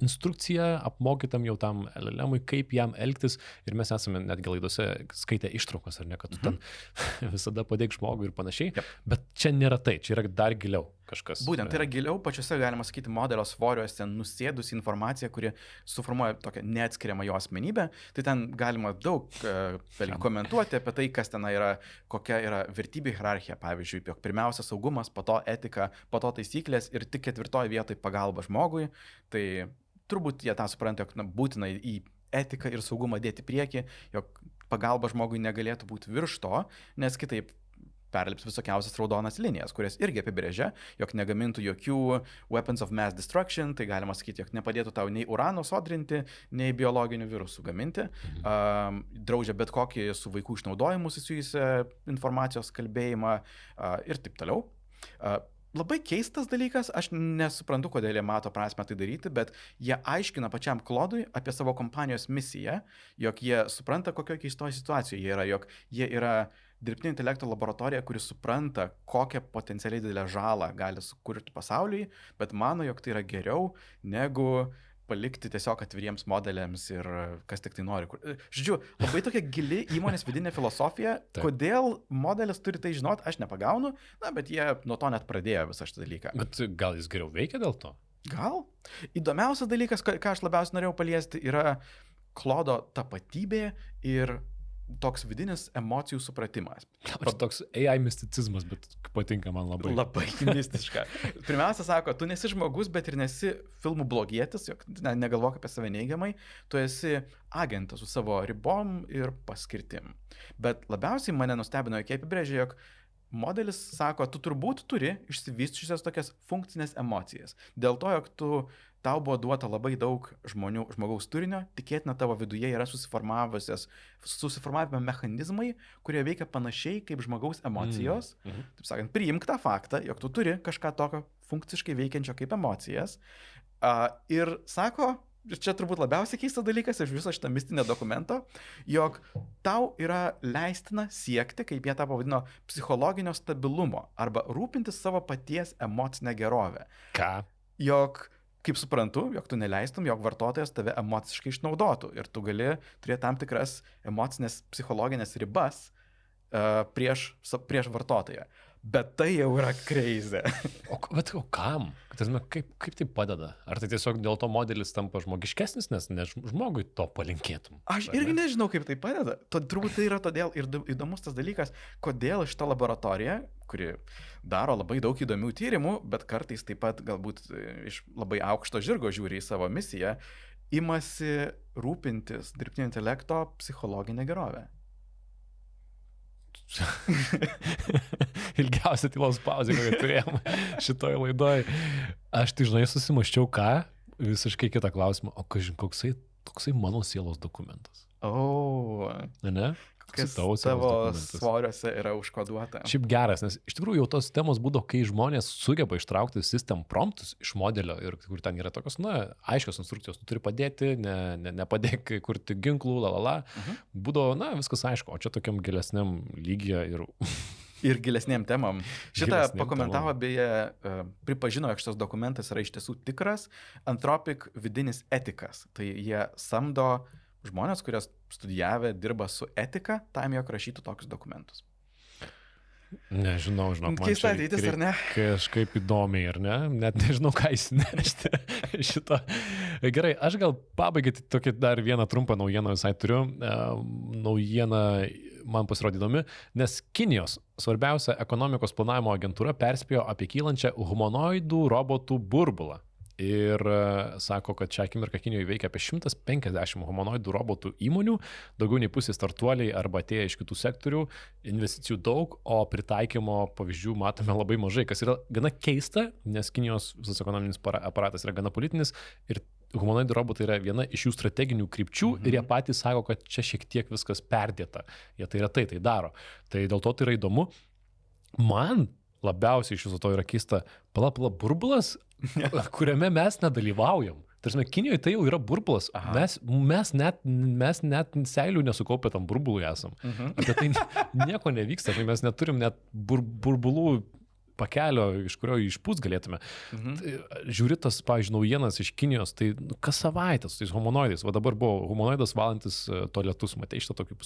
instrukcija apmokytam jau tam LLM-ui, kaip jam elgtis. Ir mes esame netgi laidose skaitę ištraukas, ar ne, kad tu ten visada padėk žmogui ir panašiai. Bet čia nėra tai, čia yra dar giliau kažkas. Būtent, tai yra giliau, pačiuose, galima sakyti, modelio svoriuose nusėdusi informacija, kuri suformuoja tokią neatskiriamą jo asmenybę. Tai ten galima daug komentuoti apie tai, kas ten yra, kokia yra vertybių hierarchija, pavyzdžiui, jog pirmiausia saugumas, po to etika, po to taisyklės ir tik 4 vietoje pagalba žmogui. Tai turbūt jie tą supranta, jog būtina į etiką ir saugumą dėti priekį, jog pagalba žmogui negalėtų būti virš to, nes kitaip perlips visokiausias raudonas linijas, kurias irgi apibrėžia, jog negamintų jokių weapons of mass destruction, tai galima sakyti, jog nepadėtų tau nei urano sodrinti, nei biologinių virusų gaminti, draudžia bet kokį su vaikų išnaudojimu susijusią informacijos kalbėjimą ir taip toliau. Labai keistas dalykas, aš nesuprantu, kodėl jie mato prasmę tai daryti, bet jie aiškina pačiam Klodui apie savo kompanijos misiją, jog jie supranta, kokio keistoje situacijoje jie yra, jog jie yra dirbtinio intelekto laboratorija, kuri supranta, kokią potencialiai didelę žalą gali sukurti pasauliui, bet mano, jog tai yra geriau negu palikti tiesiog atviriems modeliams ir kas tik tai nori. Žodžiu, labai tokia gili įmonės vidinė filosofija, kodėl modelis turi tai žinoti, aš nepagaunu, bet jie nuo to net pradėjo visą šitą dalyką. Bet gal jis geriau veikia dėl to? Gal. Įdomiausias dalykas, ką aš labiausiai norėjau paliesti, yra Klodo tapatybė ir toks vidinis emocijų supratimas. Toks AI misticizmas, bet patinka man labai. Labai mistiška. Pirmiausia, sako, tu nesi žmogus, bet ir nesi filmų blogietis, jog negalvok apie save neigiamai, tu esi agentas su savo ribom ir paskirtim. Bet labiausiai mane nustebino, jog apibrėžė, jog modelis sako, tu turbūt turi išsivysčiusias tokias funkcinės emocijas. Dėl to, jog tau buvo duota labai daug žmogaus turinio, tikėtina tavo viduje yra susiformavę mechanizmai, kurie veikia panašiai kaip žmogaus emocijos. Taip sakant, priimk tą faktą, jog tu turi kažką tokio funkciškai veikiančio kaip emocijas. Ir sako, čia turbūt labiausiai keistas dalykas iš viso šitą mistinę dokumento, jog tau yra leistina siekti, kaip jie tą pavadino, psichologinio stabilumo arba rūpintis savo paties emocinę gerovę. Ką? Jog, kaip suprantu, jog tu neleistum, jog vartotojas tave emociškai išnaudotų ir tu gali turėti tam tikras emocinės psichologinės ribas prieš vartotoją. Bet tai jau yra crazy. Bet kam? Kaip tai padeda? Ar tai tiesiog dėl to modelis tampa žmogiškesnis, nes žmogui to palinkėtum? Aš irgi nežinau, kaip tai padeda. Turbūt tai yra todėl ir įdomus tas dalykas, kodėl šita laboratorija, kuri daro labai daug įdomių tyrimų, bet kartais taip pat galbūt iš labai aukšto žirgo žiūri į savo misiją, imasi rūpintis dirbtinio intelekto psichologinę gerovę. Ilgiausia tylos pauzė, kokią turėjom šitoje laidoje. Aš tai, žinai, susimaščiau visiškai kitą klausimą. O koksai mano sielos dokumentas? Ne? Kas tavo svoriuose yra užkoduota. Šiaip geras, nes iš tikrųjų jau tos temos būdo, kai žmonės sugeba ištraukti system promptus iš modelio ir kur ten yra tokios, aiškios instrukcijos, tu turi padėti, nepadėk kurti ginklų, būdo, viskas aišku, o čia tokiam gilesniam lygyje ir gilesniem temam. Šitą pakomentavo, beje, pripažino, jog šitas dokumentas yra iš tiesų tikras Anthropic vidinis etikas. Tai jie samdo žmonės, kurie studijavę, dirba su etika, tam jog rašytų tokius dokumentus. Nežinau, man keista ateitis, ar ne? Kažkaip įdomiai, ar ne? Net nežinau, ką įsinešti šito. Gerai, aš gal pabaigai tokį dar vieną trumpą naujieną visai turiu. Naujiena man pasirodė įdomi, nes Kinijos svarbiausia ekonomikos planavimo agentūra perspėjo apie kylančią humanoidų robotų burbulą. Ir sako, kad šią akimirką Kinijoje veikia apie 150 humanoidų robotų įmonių, daugiau nei pusė startuoliai arba atėję iš kitų sektorių, investicijų daug, o pritaikymo pavyzdžių matome labai mažai, kas yra gana keista, nes Kinijos visas ekonominis aparatas yra gana politinis ir humanoidų robotai yra viena iš jų strateginių krypčių ir jie patys sako, kad čia šiek tiek viskas perdėta. Jie tai yra tai daro. Tai dėl to tai yra įdomu. Man labiausiai iš viso to yra keista, pala burbulas, kuriame mes nedalyvaujam. Tarsi, Kinijoje tai jau yra burbulas. Mes net seilių nesukaupę tam burbului esam. Apie tai nieko nevyksta, tai mes neturim net burbulų pakelio, iš kurio išpūs galėtume. Žiūri tas, pavyzdžiui, naujienas iš Kinijos, tai kas savaitę su tais humanoidais. Va dabar buvo humanoidas valantis tualetus, matei šitą tokį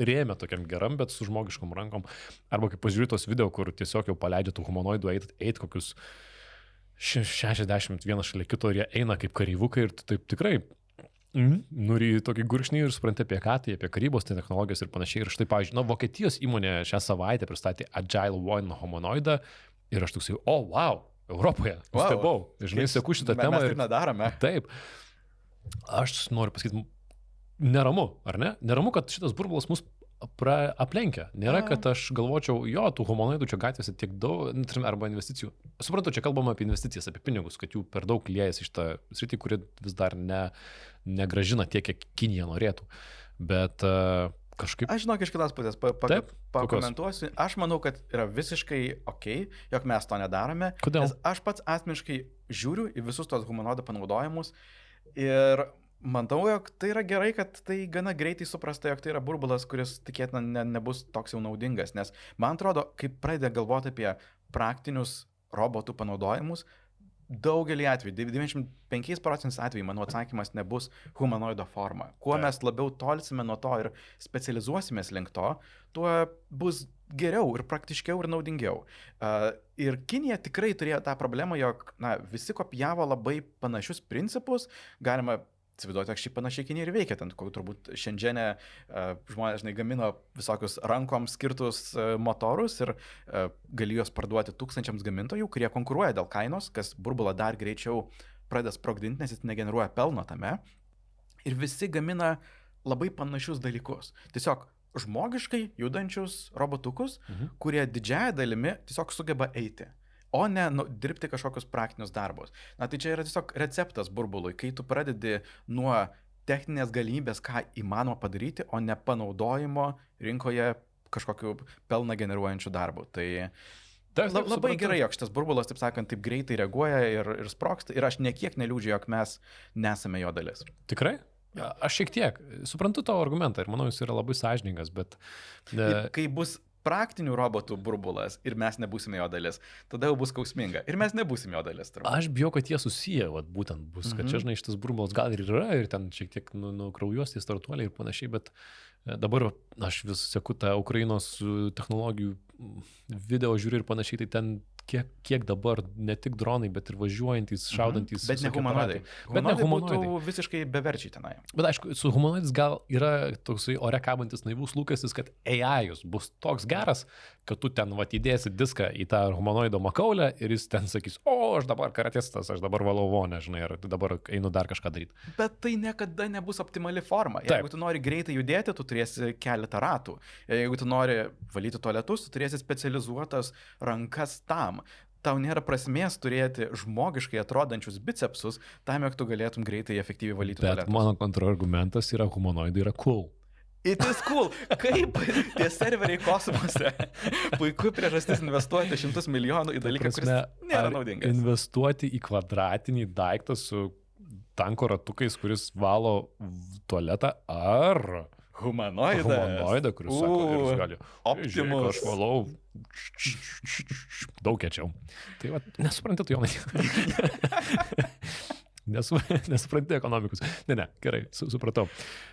rėmę tokiam geram, bet su žmogiškom rankom. Arba kaip pažiūrė tos video, kur tiesiog jau paleidžia tų humanoidų eit kokius 61 šalia kito ir jie eina kaip kareivukai ir taip tikrai nuri tokį gurkšnį ir supranti apie ką, tai apie karybos, tai technologijas ir panašiai. Ir štai, pavyzdžiui, Vokietijos įmonė šią savaitę pristatė Agile One humanoidą ir aš toksai, wow, Europoje, stebau. Žinai, seku šitą temą. Mes taip nedarome. Taip. Aš noriu pasakyti, neramu, ar ne? Neramu, kad šitas burbulas mus aplenkia. Nėra, kad aš galvočiau, tų humanoidų čia gatvėse tiek daug, arba investicijų. Suprantu, čia kalbama apie investicijas, apie pinigus, kad jų per daug liejasi iš tą sritį, kuri vis dar negražina tiek, kiek Kinija norėtų. Bet kažkaip... Aš žinok iš kitos pusės pakomentuosiu. Aš manau, kad yra visiškai okei, jog mes to nedarome. Kodėl? Nes aš pats asmeniškai žiūriu į visus tos humanoidų panaudojimus ir manau, jog tai yra gerai, kad tai gana greitai suprasta, jog tai yra burbulas, kuris tikėtina nebus toks jau naudingas, nes man atrodo, kai pradeda galvoti apie praktinius robotų panaudojimus, daugelį atvejų, 95% atvejų mano atsakymas nebus humanoido forma. Kuo mes labiau tolsime nuo to ir specializuosimės link to, tuo bus geriau ir praktiškiau ir naudingiau. Ir Kinija tikrai turėjo tą problemą, jog visi kopijavo labai panašius principus, galima įsivaizduoti, kad šį panašiai Kinija ir veikia, ten turbūt Šendžene žmonės gamino visokius rankoms skirtus motorus ir gali juos parduoti tūkstančiams gamintojų, kurie konkuruoja dėl kainos, kas burbulą dar greičiau pradeda sprogdinti, nes jis negeneruoja pelno tame. Ir visi gamina labai panašius dalykus. Tiesiog žmogiškai judančius robotukus, kurie didžiąją dalimi tiesiog sugeba eiti, o ne dirbti kažkokius praktinius darbus. Tai čia yra tiesiog receptas burbului, kai tu pradedi nuo techninės galimybės, ką įmanoma padaryti, o ne panaudojimo rinkoje kažkokiu pelną generuojančių darbų. Tai labai gerai, jog šitas burbulas, taip sakant, taip greitai reaguoja ir sprogsta, ir aš niekiek neliūdžiu, jog mes nesame jo dalis. Tikrai? Aš šiek tiek suprantu tavo argumentą ir manau, jis yra labai sąžiningas, bet... Kai bus praktinių robotų burbulas ir mes nebūsime jo dalis, tada jau bus skausminga. Ir mes nebūsime jo dalis. Turbūt. Aš bijau, kad jie susiję, būtent bus, kad čia, žinai, šitas burbulas gal ir yra, ir ten šiek tiek nukraujuos tie startuoliai ir panašiai, bet dabar aš vis seku tą Ukrainos technologijų video žiūriu ir panašiai, tai ten kiek dabar ne tik dronai, bet ir važiuojantys, šaudantys. Bet ne humanoidai. Humanoidai būtų visiškai beverčiai tenai. Bet aišku, su humanoidais gal yra toksai ore kabantis naivus lūkestis, kad AI-us bus toks geras, kad tu ten įdėsi diską į tą humanoido makaulę ir jis ten sakys, aš dabar karatistas, aš dabar valau vonę, žinai, ir dabar einu dar kažką daryti. Bet tai niekada nebus optimali forma. Jeigu tu nori greitai judėti, tu turėsi keletą ratų. Jeigu tu nori valyti tualetus, tu turėsi specializuotas rankas tam. Tau nėra prasmės turėti žmogiškai atrodančius bicepsus, tam, jog tu galėtum greitai efektyviai valyti tualetus. Bet mano kontrargumentas yra humanoidai yra cool. It is cool. Kaip tie serveriai kosmose? Puiku priežastis investuoti 100 milijonų į dalyką, kuris nėra naudingas. Investuoti į kvadratinį daiktą su tanko ratukais, kuris valo tualetą, ar... Humanoidą, kuris sako, ir jis gali. Optimus. Aš valau daug kečiau. Tai nesupranti tu, Jonai. Nesupranti ekonomikus. Ne, gerai, supratau.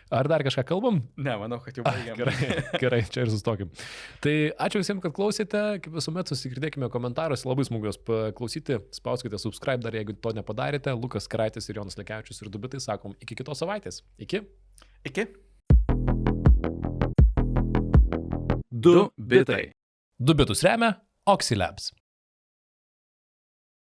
Ar dar kažką kalbam? Ne, manau, kad jau baigėm. Gerai, čia ir sustokim. Tai ačiū visiems, kad klausėte. Kaip visuomet susigirdėkime komentaruose. Labai smagu jos paklausyti. Spauskite subscribe dar, jeigu to nepadarėte. Lukas Karaitis ir Jonas Lekevičius ir Dubitai sakom iki kitos savaitės. Iki. Du bitai. Du bitus remia Oxy Labs.